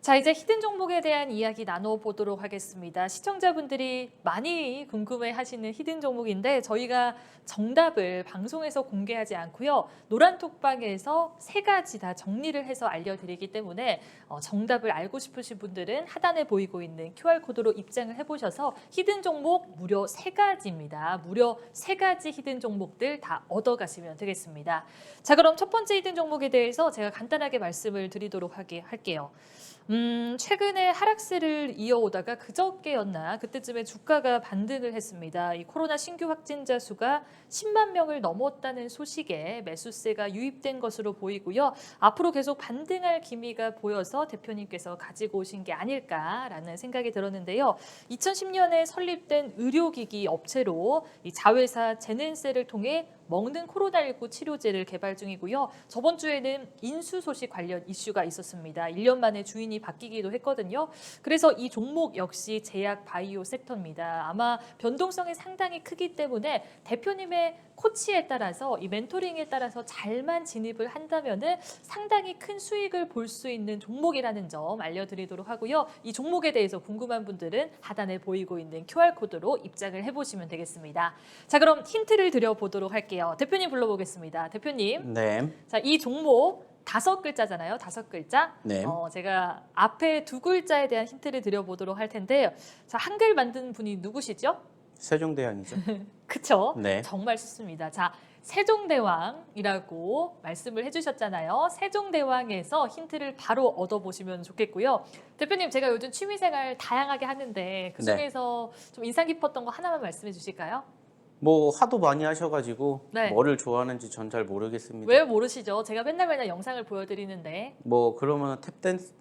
자, 이제 히든 종목에 대한 이야기 나눠보도록 하겠습니다. 시청자분들이 많이 궁금해하시는 히든 종목인데 저희가 정답을 방송에서 공개하지 않고요. 노란 톡방에서 3가지 다 정리를 해서 알려드리기 때문에 정답을 알고 싶으신 분들은 하단에 보이고 있는 QR코드로 입장을 해보셔서 히든 종목 무려 3가지입니다. 무려 3가지 히든 종목들 다 얻어가시면 되겠습니다. 자, 그럼 첫 번째 히든 종목에 대해서 제가 간단하게 말씀을 드리도록 할게요. 최근에 하락세를 이어오다가 그저께였나 그때쯤에 주가가 반등을 했습니다. 이 코로나 신규 확진자 수가 10만 명을 넘었다는 소식에 매수세가 유입된 것으로 보이고요. 앞으로 계속 반등할 기미가 보여서 대표님께서 가지고 오신 게 아닐까라는 생각이 들었는데요. 2010년에 설립된 의료기기 업체로 이 자회사 제넨셀을 통해 먹는 코로나19 치료제를 개발 중이고요. 저번 주에는 인수 소식 관련 이슈가 있었습니다. 1년 만에 주인이 바뀌기도 했거든요. 그래서 이 종목 역시 제약 바이오 섹터입니다. 아마 변동성이 상당히 크기 때문에 대표님의 코치에 따라서 이 멘토링에 따라서 잘만 진입을 한다면은 상당히 큰 수익을 볼 수 있는 종목이라는 점 알려드리도록 하고요. 이 종목에 대해서 궁금한 분들은 하단에 보이고 있는 QR코드로 입장을 해보시면 되겠습니다. 자, 그럼 힌트를 드려보도록 할게요. 대표님 불러보겠습니다. 대표님. 네. 자, 이 종목 5글자잖아요. 5글자. 네. 제가 앞에 2글자에 대한 힌트를 드려보도록 할 텐데, 자, 한글 만든 분이 누구시죠? 세종대왕이죠. 그쵸? 네. 정말 쉽습니다. 자, 세종대왕이라고 말씀을 해주셨잖아요. 세종대왕에서 힌트를 바로 얻어보시면 좋겠고요. 대표님, 제가 요즘 취미생활 다양하게 하는데 그중에서 좀 인상 깊었던 거 하나만 말씀해 주실까요? 뭐 하도 많이 하셔가지고 네. 뭐를 좋아하는지 전 잘 모르겠습니다. 왜 모르시죠? 제가 맨날 영상을 보여드리는데. 뭐 그러면 탭댄스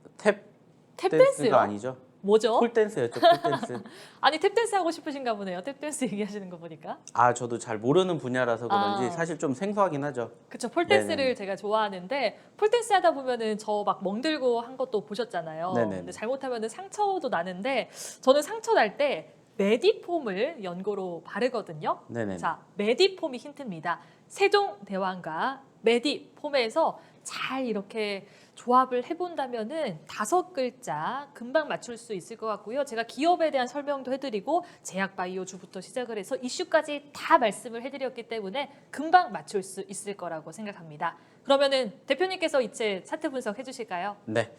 탭댄스요? 댄스가 아니죠? 뭐죠? 폴댄스였죠. 폴댄스. 아니, 탭댄스 하고 싶으신가 보네요. 탭댄스 얘기하시는 거 보니까. 아 저도 잘 모르는 분야라서 그런지 아. 사실 좀 생소하긴 하죠. 그쵸, 폴댄스를 네네. 제가 좋아하는데 폴댄스 하다 보면은 저 막 멍들고 한 것도 보셨잖아요. 네네네. 근데 잘못하면은 상처도 나는데 저는 상처 날 때 메디폼을 연고로 바르거든요. 네네. 자, 메디폼이 힌트입니다. 세종대왕과 메디폼에서 잘 이렇게 조합을 해본다면은 5글자 금방 맞출 수 있을 것 같고요. 제가 기업에 대한 설명도 해드리고 제약 바이오주부터 시작을 해서 이슈까지 다 말씀을 해드렸기 때문에 금방 맞출 수 있을 거라고 생각합니다. 그러면은 대표님께서 이제 차트 분석 해주실까요? 네.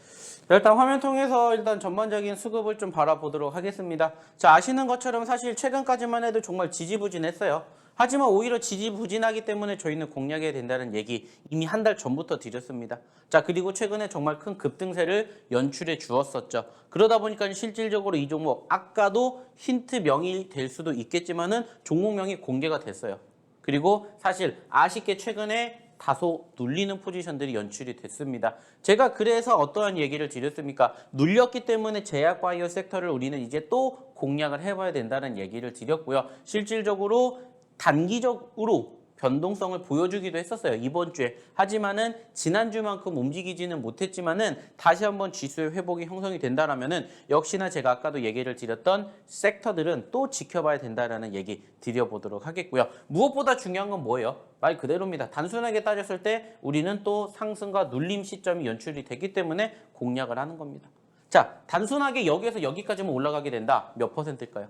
일단 화면 통해서 일단 전반적인 수급을 좀 바라보도록 하겠습니다. 자, 아시는 것처럼 사실 최근까지만 해도 정말 지지부진했어요. 하지만 오히려 지지부진하기 때문에 저희는 공략해야 된다는 얘기 이미 한 달 전부터 드렸습니다. 자, 그리고 최근에 정말 큰 급등세를 연출해 주었었죠. 그러다 보니까 실질적으로 이 종목 아까도 힌트명이 될 수도 있겠지만은 종목명이 공개가 됐어요. 그리고 사실 아쉽게 최근에 다소 눌리는 포지션들이 연출이 됐습니다. 제가 그래서 어떠한 얘기를 드렸습니까? 눌렸기 때문에 제약 바이오 섹터를 우리는 이제 또 공략을 해봐야 된다는 얘기를 드렸고요. 실질적으로 단기적으로 변동성을 보여주기도 했었어요. 이번 주에. 하지만은 지난주만큼 움직이지는 못했지만은 다시 한번 지수의 회복이 형성이 된다라면은 역시나 제가 아까도 얘기를 드렸던 섹터들은 또 지켜봐야 된다라는 얘기 드려보도록 하겠고요. 무엇보다 중요한 건 뭐예요? 말 그대로입니다. 단순하게 따졌을 때 우리는 또 상승과 눌림 시점이 연출이 되기 때문에 공략을 하는 겁니다. 자, 단순하게 여기에서 여기까지만 올라가게 된다. 몇 %일까요?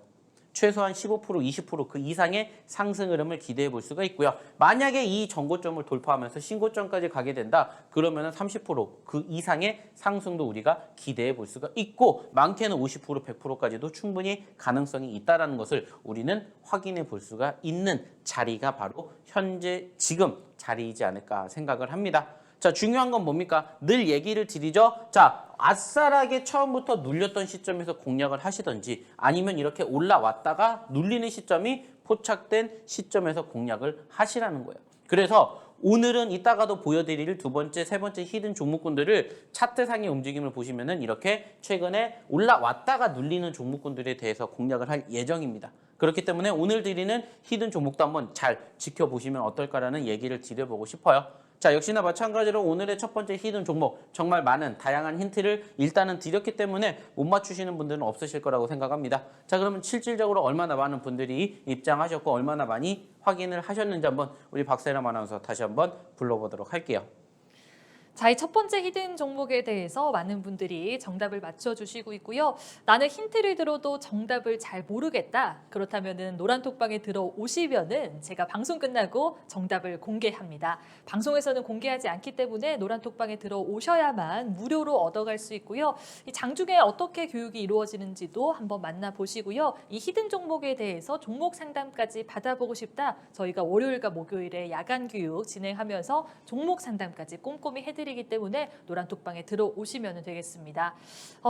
최소한 15%, 20%그 이상의 상승 흐름을 기대해 볼 수가 있고요. 만약에 이 전고점을 돌파하면서 신고점까지 가게 된다. 그러면 30%그 이상의 상승도 우리가 기대해 볼 수가 있고 많게는 50%, 100%까지도 충분히 가능성이 있다는 것을 우리는 확인해 볼 수가 있는 자리가 바로 현재 지금 자리이지 않을까 생각을 합니다. 자, 중요한 건 뭡니까? 늘 얘기를 드리죠. 자, 아싸라게 처음부터 눌렸던 시점에서 공략을 하시던지 아니면 이렇게 올라왔다가 눌리는 시점이 포착된 시점에서 공략을 하시라는 거예요. 그래서 오늘은 이따가도 보여드릴 두 번째, 세 번째 히든 종목군들을 차트상의 움직임을 보시면은 이렇게 최근에 올라왔다가 눌리는 종목군들에 대해서 공략을 할 예정입니다. 그렇기 때문에 오늘 드리는 히든 종목도 한번 잘 지켜보시면 어떨까라는 얘기를 드려보고 싶어요. 자, 역시나 마찬가지로 오늘의 첫 번째 히든 종목 정말 많은 다양한 힌트를 일단은 드렸기 때문에 못 맞추시는 분들은 없으실 거라고 생각합니다. 자, 그러면 실질적으로 얼마나 많은 분들이 입장하셨고 얼마나 많이 확인을 하셨는지 한번 우리 박세람 아나운서 다시 한번 불러보도록 할게요. 자, 이 첫 번째 히든 종목에 대해서 많은 분들이 정답을 맞춰주시고 있고요. 나는 힌트를 들어도 정답을 잘 모르겠다. 그렇다면 노란톡방에 들어오시면은 제가 방송 끝나고 정답을 공개합니다. 방송에서는 공개하지 않기 때문에 노란톡방에 들어오셔야만 무료로 얻어갈 수 있고요. 이 장중에 어떻게 교육이 이루어지는지도 한번 만나보시고요. 이 히든 종목에 대해서 종목 상담까지 받아보고 싶다. 저희가 월요일과 목요일에 야간 교육 진행하면서 종목 상담까지 꼼꼼히 해드리겠습니다. 시기이기 때문에 노란톡방에 들어오시면 되겠습니다.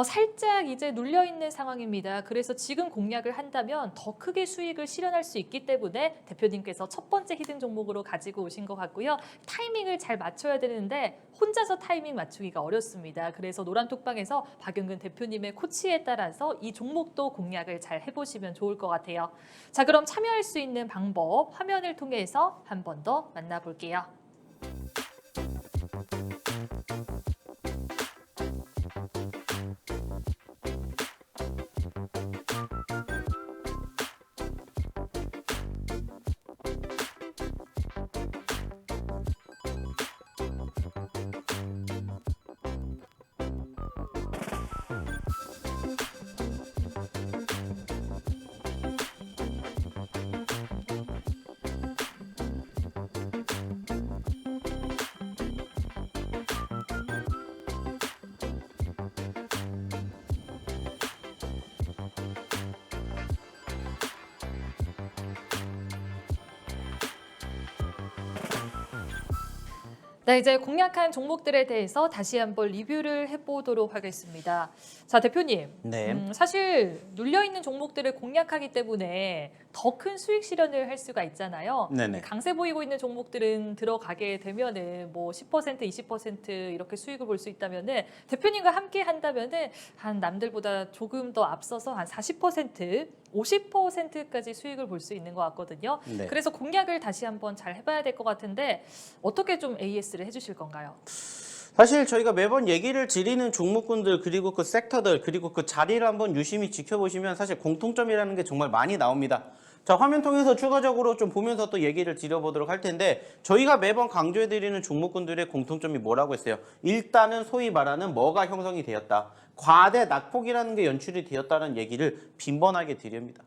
살짝 이제 눌려있는 상황입니다. 그래서 지금 공략을 한다면 더 크게 수익을 실현할 수 있기 때문에 대표님께서 첫 번째 히든 종목으로 가지고 오신 것 같고요. 타이밍을 잘 맞춰야 되는데 혼자서 타이밍 맞추기가 어렵습니다. 그래서 노란톡방에서 박용근 대표님의 코치에 따라서 이 종목도 공략을 잘 해보시면 좋을 것 같아요. 자, 그럼 참여할 수 있는 방법 화면을 통해서 한 번 더 만나볼게요. 네, 이제 공략한 종목들에 대해서 다시 한번 리뷰를 해보도록 하겠습니다. 자, 대표님. 네. 사실 눌려있는 종목들을 공략하기 때문에 더 큰 수익 실현을 할 수가 있잖아요. 네네. 강세 보이고 있는 종목들은 들어가게 되면은 뭐 10%, 20% 이렇게 수익을 볼 수 있다면은 대표님과 함께 한다면은 한 남들보다 조금 더 앞서서 한 40%, 50%까지 수익을 볼 수 있는 것 같거든요. 네. 그래서 공략을 다시 한번 잘 해봐야 될 것 같은데 어떻게 좀 AS를 해주실 건가요? 사실 저희가 매번 얘기를 드리는 종목군들 그리고 그 섹터들 그리고 그 자리를 한번 유심히 지켜보시면 사실 공통점이라는 게 정말 많이 나옵니다. 자, 화면 통해서 추가적으로 좀 보면서 또 얘기를 드려보도록 할 텐데 저희가 매번 강조해드리는 종목군들의 공통점이 뭐라고 했어요? 일단은 소위 말하는 뭐가 형성이 되었다. 과대 낙폭이라는 게 연출이 되었다는 얘기를 빈번하게 드립니다.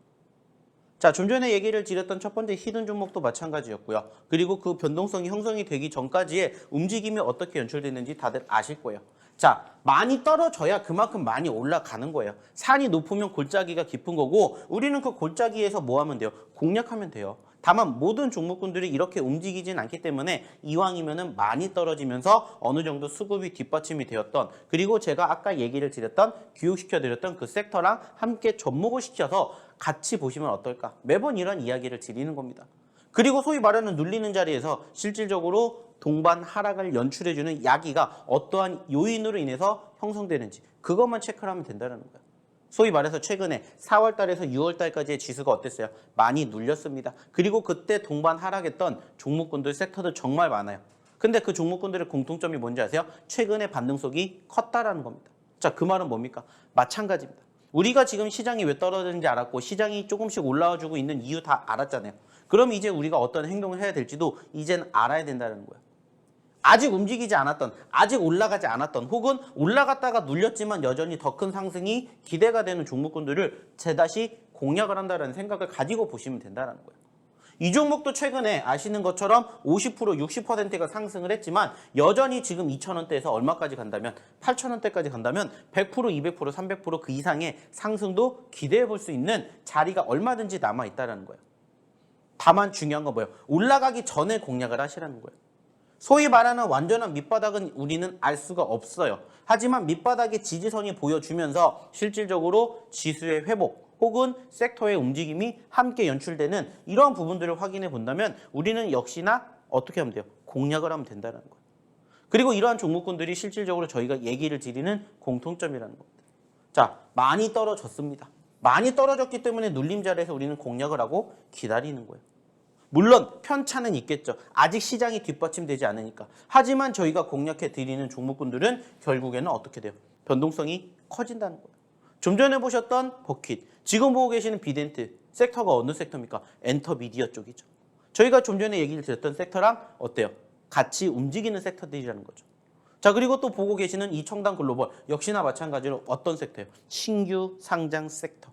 자, 좀 전에 얘기를 드렸던 첫 번째 히든 종목도 마찬가지였고요. 그리고 그 변동성이 형성이 되기 전까지의 움직임이 어떻게 연출됐는지 다들 아실 거예요. 자, 많이 떨어져야 그만큼 많이 올라가는 거예요. 산이 높으면 골짜기가 깊은 거고 우리는 그 골짜기에서 뭐 하면 돼요? 공략하면 돼요. 다만 모든 종목군들이 이렇게 움직이진 않기 때문에 이왕이면은 많이 떨어지면서 어느 정도 수급이 뒷받침이 되었던 그리고 제가 아까 얘기를 드렸던 교육시켜드렸던 그 섹터랑 함께 접목을 시켜서 같이 보시면 어떨까? 매번 이런 이야기를 드리는 겁니다. 그리고 소위 말하는 눌리는 자리에서 실질적으로 동반 하락을 연출해주는 야기가 어떠한 요인으로 인해서 형성되는지 그것만 체크를 하면 된다는 거예요. 소위 말해서 최근에 4월 달에서 6월 달까지의 지수가 어땠어요? 많이 눌렸습니다. 그리고 그때 동반 하락했던 종목군들, 섹터들 정말 많아요. 근데 그 종목군들의 공통점이 뭔지 아세요? 최근에 반등속이 컸다라는 겁니다. 자, 그 말은 뭡니까? 마찬가지입니다. 우리가 지금 시장이 왜 떨어지는지 알았고 시장이 조금씩 올라와주고 있는 이유 다 알았잖아요. 그럼 이제 우리가 어떤 행동을 해야 될지도 이젠 알아야 된다는 거예요. 아직 움직이지 않았던, 아직 올라가지 않았던 혹은 올라갔다가 눌렸지만 여전히 더 큰 상승이 기대가 되는 종목군들을 재다시 공략을 한다는 생각을 가지고 보시면 된다는 거예요. 이 종목도 최근에 아시는 것처럼 50%, 60%가 상승을 했지만 여전히 지금 2,000원대에서 얼마까지 간다면 8,000원대까지 간다면 100%, 200%, 300%그 이상의 상승도 기대해 볼 수 있는 자리가 얼마든지 남아있다는 거예요. 다만 중요한 건 뭐예요? 올라가기 전에 공략을 하시라는 거예요. 소위 말하는 완전한 밑바닥은 우리는 알 수가 없어요. 하지만 밑바닥의 지지선이 보여주면서 실질적으로 지수의 회복 혹은 섹터의 움직임이 함께 연출되는 이런 부분들을 확인해 본다면 우리는 역시나 어떻게 하면 돼요? 공략을 하면 된다는 거예요. 그리고 이러한 종목군들이 실질적으로 저희가 얘기를 드리는 공통점이라는 겁니다. 자, 많이 떨어졌습니다. 많이 떨어졌기 때문에 눌림 자리에서 우리는 공략을 하고 기다리는 거예요. 물론 편차는 있겠죠. 아직 시장이 뒷받침되지 않으니까. 하지만 저희가 공략해 드리는 종목군들은 결국에는 어떻게 돼요? 변동성이 커진다는 거예요. 좀 전에 보셨던 버킷, 지금 보고 계시는 비덴트, 섹터가 어느 섹터입니까? 엔터미디어 쪽이죠. 저희가 좀 전에 얘기를 드렸던 섹터랑 어때요? 같이 움직이는 섹터들이라는 거죠. 자, 그리고 또 보고 계시는 이 청단 글로벌, 역시나 마찬가지로 어떤 섹터예요? 신규 상장 섹터.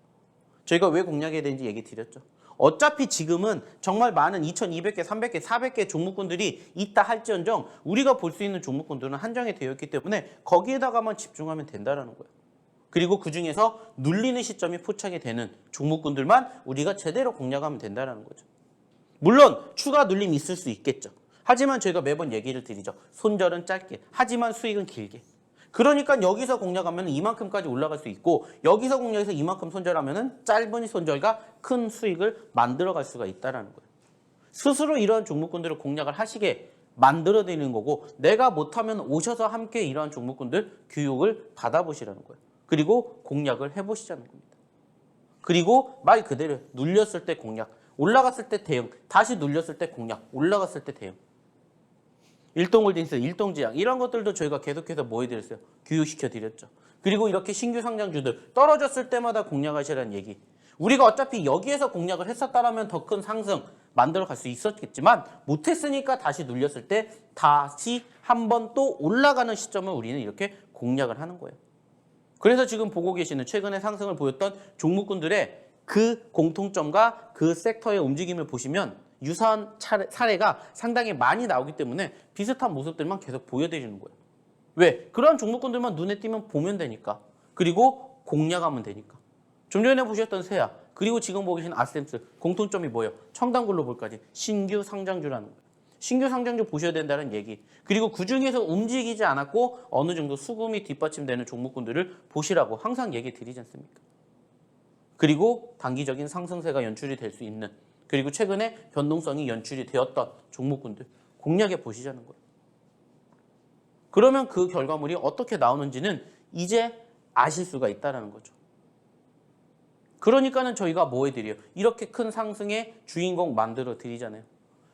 저희가 왜 공략해야 되는지 얘기 드렸죠. 어차피 지금은 정말 많은 2,200개, 300개, 400개 종목군들이 있다 할지언정 우리가 볼 수 있는 종목군들은 한정이 되어 있기 때문에 거기에다가만 집중하면 된다는 거예요. 그리고 그중에서 눌리는 시점이 포착이 되는 종목군들만 우리가 제대로 공략하면 된다는 거죠. 물론 추가 눌림이 있을 수 있겠죠. 하지만 저희가 매번 얘기를 드리죠. 손절은 짧게, 하지만 수익은 길게. 그러니까 여기서 공략하면 이만큼까지 올라갈 수 있고 여기서 공략해서 이만큼 손절하면 짧은 손절과 큰 수익을 만들어갈 수가 있다는 거예요. 스스로 이러한 종목군들을 공략을 하시게 만들어드리는 거고 내가 못하면 오셔서 함께 이러한 종목군들 교육을 받아보시라는 거예요. 그리고 공략을 해보시자는 겁니다. 그리고 말 그대로 눌렸을 때 공략, 올라갔을 때 대응, 다시 눌렸을 때 공략, 올라갔을 때 대응. 일동홀딩스, 일동지향 이런 것들도 저희가 계속해서 뭐 해드렸어요? 교육시켜드렸죠. 그리고 이렇게 신규 상장주들 떨어졌을 때마다 공략하시라는 얘기. 우리가 어차피 여기에서 공략을 했었다면 더 큰 상승 만들어 갈 수 있었겠지만 못했으니까 다시 눌렸을 때 다시 한 번 또 올라가는 시점을 우리는 이렇게 공략을 하는 거예요. 그래서 지금 보고 계시는 최근에 상승을 보였던 종목군들의 그 공통점과 그 섹터의 움직임을 보시면 유사한 사례가 상당히 많이 나오기 때문에 비슷한 모습들만 계속 보여드리는 거예요. 왜? 그런 종목군들만 눈에 띄면 보면 되니까. 그리고 공략하면 되니까. 좀 전에 보셨던 세아, 그리고 지금 보고 계신 아셈스 공통점이 뭐예요? 청담글로벌까지 신규 상장주라는 거예요. 신규 상장주 보셔야 된다는 얘기. 그리고 그중에서 움직이지 않았고 어느 정도 수급이 뒷받침되는 종목군들을 보시라고 항상 얘기 드리지 않습니까? 그리고 단기적인 상승세가 연출이 될 수 있는 그리고 최근에 변동성이 연출이 되었던 종목군들 공략해 보시자는 거예요. 그러면 그 결과물이 어떻게 나오는지는 이제 아실 수가 있다는 거죠. 그러니까는 저희가 뭐 해드려요? 이렇게 큰 상승의 주인공 만들어 드리잖아요.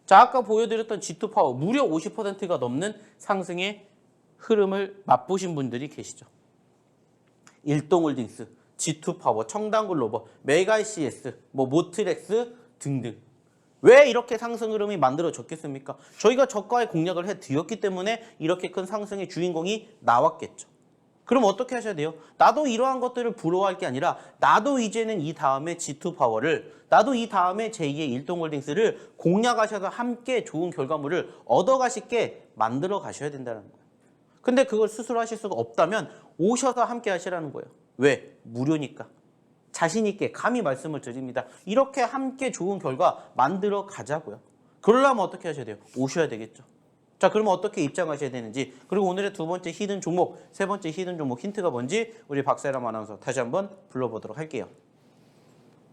자, 아까 보여드렸던 G2 파워 무려 50%가 넘는 상승의 흐름을 맛보신 분들이 계시죠. 일동홀딩스, G2 파워, 청담글로벌, 메가ICS, 모트렉스 등등. 왜 이렇게 상승 흐름이 만들어졌겠습니까? 저희가 저가의 공략을 해드렸기 때문에 이렇게 큰 상승의 주인공이 나왔겠죠. 그럼 어떻게 하셔야 돼요? 나도 이러한 것들을 부러워할 게 아니라 나도 이제는 이 다음에 G2 파워를 나도 이 다음에 제2의 일동홀딩스를 공략하셔서 함께 좋은 결과물을 얻어가시게 만들어 가셔야 된다는 거예요. 근데 그걸 스스로 하실 수가 없다면 오셔서 함께 하시라는 거예요. 왜? 무료니까. 자신 있게 감히 말씀을 드립니다. 이렇게 함께 좋은 결과 만들어 가자고요. 그러려면 어떻게 하셔야 돼요? 오셔야 되겠죠. 자, 그러면 어떻게 입장하셔야 되는지, 그리고 오늘의 두 번째 히든 종목, 세 번째 히든 종목 힌트가 뭔지 우리 박세람 아나운서 다시 한번 불러보도록 할게요.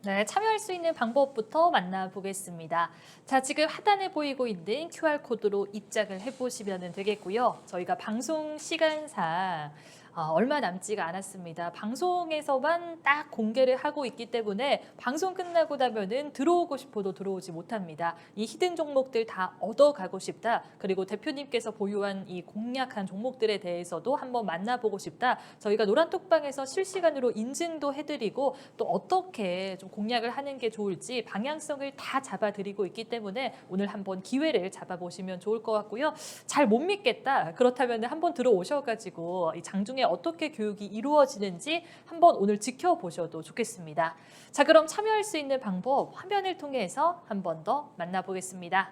네, 참여할 수 있는 방법부터 만나보겠습니다. 자, 지금 하단에 보이고 있는 QR코드로 입장을 해보시면 되겠고요. 저희가 방송 시간상 얼마 남지가 않았습니다. 방송에서만 딱 공개를 하고 있기 때문에 방송 끝나고 나면은 들어오고 싶어도 들어오지 못합니다. 이 히든 종목들 다 얻어가고 싶다. 그리고 대표님께서 보유한 이 공략한 종목들에 대해서도 한번 만나보고 싶다. 저희가 노란톡방에서 실시간으로 인증도 해드리고 또 어떻게 좀 공략을 하는 게 좋을지 방향성을 다 잡아드리고 있기 때문에 오늘 한번 기회를 잡아보시면 좋을 것 같고요. 잘 못 믿겠다. 그렇다면 한번 들어오셔가지고 이 장중에 어떻게 교육이 이루어지는지 한번 오늘 지켜보셔도 좋겠습니다. 자, 그럼 참여할 수 있는 방법 화면을 통해서 한 번 더 만나보겠습니다.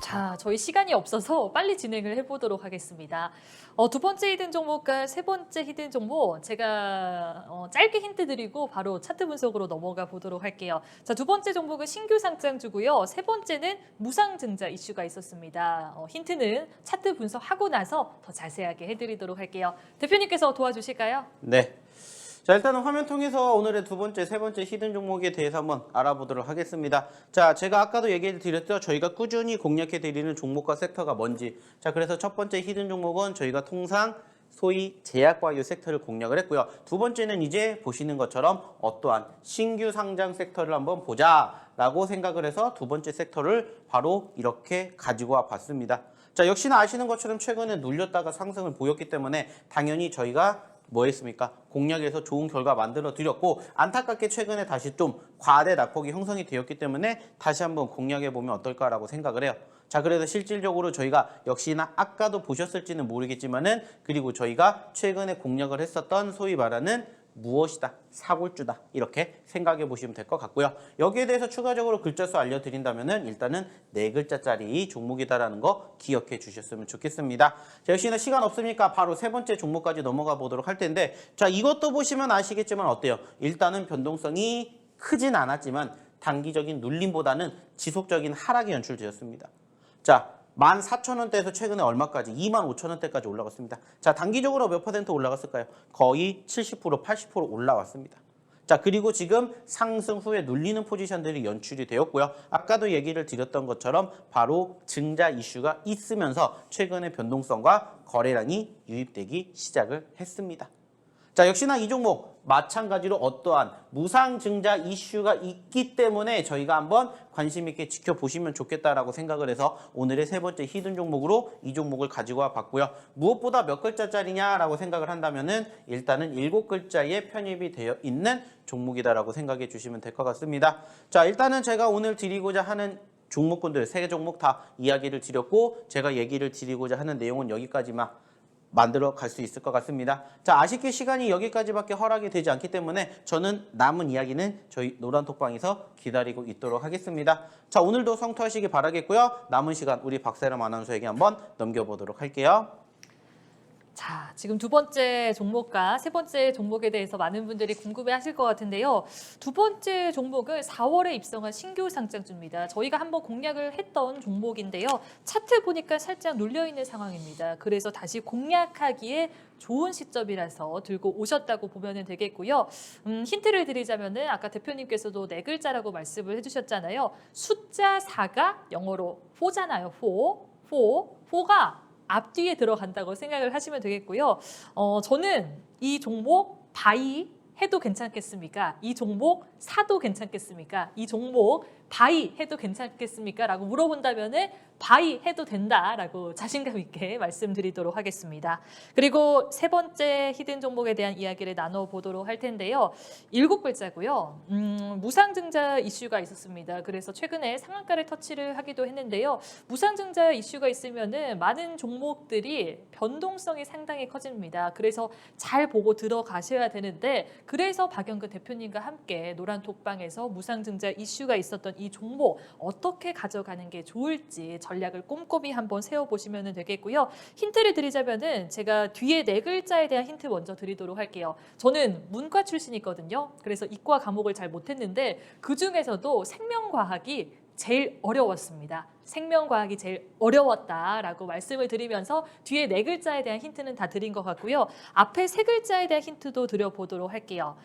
자, 저희 시간이 없어서 빨리 진행을 해보도록 하겠습니다. 두 번째 히든 종목과 세 번째 히든 종목 제가 짧게 힌트 드리고 바로 차트 분석으로 넘어가 보도록 할게요. 자, 두 번째 종목은 신규 상장주고요. 세 번째는 무상증자 이슈가 있었습니다. 힌트는 차트 분석하고 나서 더 자세하게 해드리도록 할게요. 대표님께서 도와주실까요? 네. 자, 일단은 화면 통해서 오늘의 두 번째, 세 번째 히든 종목에 대해서 한번 알아보도록 하겠습니다. 자, 제가 아까도 얘기를 드렸죠. 저희가 꾸준히 공략해 드리는 종목과 섹터가 뭔지. 자, 그래서 첫 번째 히든 종목은 저희가 통상 소위 제약바이오 섹터를 공략을 했고요. 두 번째는 이제 보시는 것처럼 어떠한 신규 상장 섹터를 한번 보자라고 생각을 해서 두 번째 섹터를 바로 이렇게 가지고 와 봤습니다. 자, 역시나 아시는 것처럼 최근에 눌렸다가 상승을 보였기 때문에 당연히 저희가 뭐 했습니까? 공략에서 좋은 결과 만들어 드렸고 안타깝게 최근에 다시 좀 과대 낙폭이 형성이 되었기 때문에 다시 한번 공략해 보면 어떨까라고 생각을 해요. 자, 그래서 실질적으로 저희가 역시나 아까도 보셨을지는 모르겠지만은 그리고 저희가 최근에 공략을 했었던 소위 말하는 무엇이다, 사골주다 이렇게 생각해 보시면 될 것 같고요. 여기에 대해서 추가적으로 글자 수 알려드린다면은 일단은 4글자짜리 종목이다라는 거 기억해 주셨으면 좋겠습니다. 자, 역시나 시간 없으니까 바로 세 번째 종목까지 넘어가 보도록 할 텐데 자, 이것도 보시면 아시겠지만 어때요? 일단은 변동성이 크진 않았지만 단기적인 눌림보다는 지속적인 하락이 연출되었습니다. 자, 14,000원대에서 최근에 얼마까지? 25,000원대까지 올라갔습니다. 자, 단기적으로 몇 퍼센트 올라갔을까요? 거의 70%, 80% 올라왔습니다. 자, 그리고 지금 상승 후에 눌리는 포지션들이 연출이 되었고요. 아까도 얘기를 드렸던 것처럼 바로 증자 이슈가 있으면서 최근에 변동성과 거래량이 유입되기 시작을 했습니다. 자, 역시나 이 종목 마찬가지로 어떠한 무상증자 이슈가 있기 때문에 저희가 한번 관심 있게 지켜보시면 좋겠다라고 생각을 해서 오늘의 세 번째 히든 종목으로 이 종목을 가지고 와 봤고요. 무엇보다 몇 글자짜리냐라고 생각을 한다면은 일단은 7글자에 편입이 되어 있는 종목이다라고 생각해 주시면 될 것 같습니다. 자, 일단은 제가 오늘 드리고자 하는 종목군들 세 종목 다 이야기를 드렸고 제가 얘기를 드리고자 하는 내용은 여기까지만 만들어 갈 수 있을 것 같습니다. 자, 아쉽게 시간이 여기까지밖에 허락이 되지 않기 때문에 저는 남은 이야기는 저희 노란톡방에서 기다리고 있도록 하겠습니다. 자, 오늘도 성투하시기 바라겠고요. 남은 시간 우리 박세람 아나운서에게 한번 넘겨보도록 할게요. 자, 지금 두 번째 종목과 세 번째 종목에 대해서 많은 분들이 궁금해하실 것 같은데요. 두 번째 종목은 4월에 입성한 신규 상장주입니다. 저희가 한번 공략을 했던 종목인데요. 차트 보니까 살짝 눌려있는 상황입니다. 그래서 다시 공략하기에 좋은 시점이라서 들고 오셨다고 보면 되겠고요. 힌트를 드리자면은 아까 대표님께서도 4글자라고 말씀을 해주셨잖아요. 숫자 4가 영어로 4잖아요. 4가 앞뒤에 들어간다고 생각을 하시면 되겠고요. 저는 이 종목 바이 해도 괜찮겠습니까? 이 종목 사도 괜찮겠습니까? 이 종목 바이 해도 괜찮겠습니까? 라고 물어본다면은 바이 해도 된다라고 자신감 있게 말씀드리도록 하겠습니다. 그리고 세 번째 히든 종목에 대한 이야기를 나눠보도록 할 텐데요. 7글자고요. 무상증자 이슈가 있었습니다. 그래서 최근에 상한가를 터치를 하기도 했는데요. 무상증자 이슈가 있으면은 많은 종목들이 변동성이 상당히 커집니다. 그래서 잘 보고 들어가셔야 되는데 그래서 박영근 대표님과 함께 노란톡방에서 무상증자 이슈가 있었던 이 종목 어떻게 가져가는 게 좋을지 전략을 꼼꼼히 한번 세워보시면 되겠고요. 힌트를 드리자면은 제가 뒤에 4글자에 대한 힌트 먼저 드리도록 할게요. 저는 문과 출신이거든요. 그래서 이과 과목을 잘 못했는데 그중에서도 생명과학이 제일 어려웠습니다. 생명과학이 제일 어려웠다라고 말씀을 드리면서 뒤에 4글자에 대한 힌트는 다 드린 것 같고요. 앞에 3글자에 대한 힌트도 드려보도록 할게요.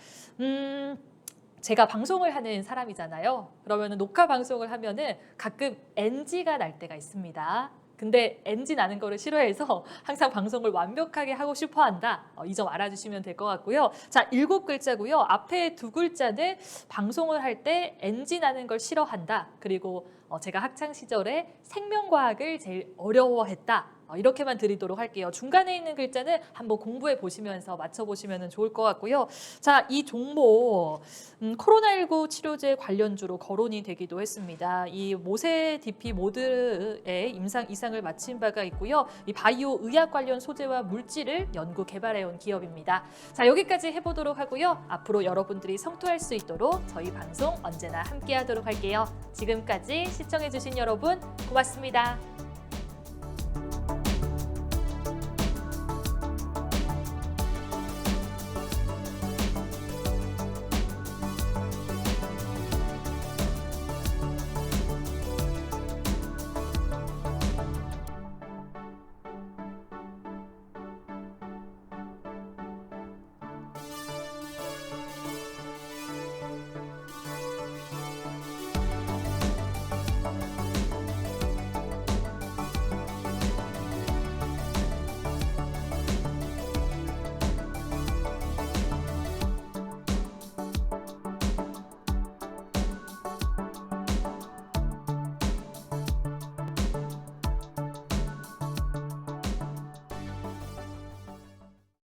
제가 방송을 하는 사람이잖아요. 그러면 녹화 방송을 하면은 가끔 NG가 날 때가 있습니다. 근데 NG 나는 거를 싫어해서 항상 방송을 완벽하게 하고 싶어 한다. 이 점 알아주시면 될 것 같고요. 자, 7글자고요. 앞에 2글자는 방송을 할 때 NG 나는 걸 싫어한다. 그리고 제가 학창 시절에 생명과학을 제일 어려워했다. 이렇게만 드리도록 할게요. 중간에 있는 글자는 한번 공부해 보시면서 맞춰보시면 좋을 것 같고요. 자, 이 종목 코로나19 치료제 관련주로 거론이 되기도 했습니다. 이 모세 DP 모드의 임상 이상을 마친 바가 있고요. 이 바이오 의약 관련 소재와 물질을 연구 개발해온 기업입니다. 자, 여기까지 해보도록 하고요. 앞으로 여러분들이 성투할 수 있도록 저희 방송 언제나 함께하도록 할게요. 지금까지 시청해주신 여러분 고맙습니다.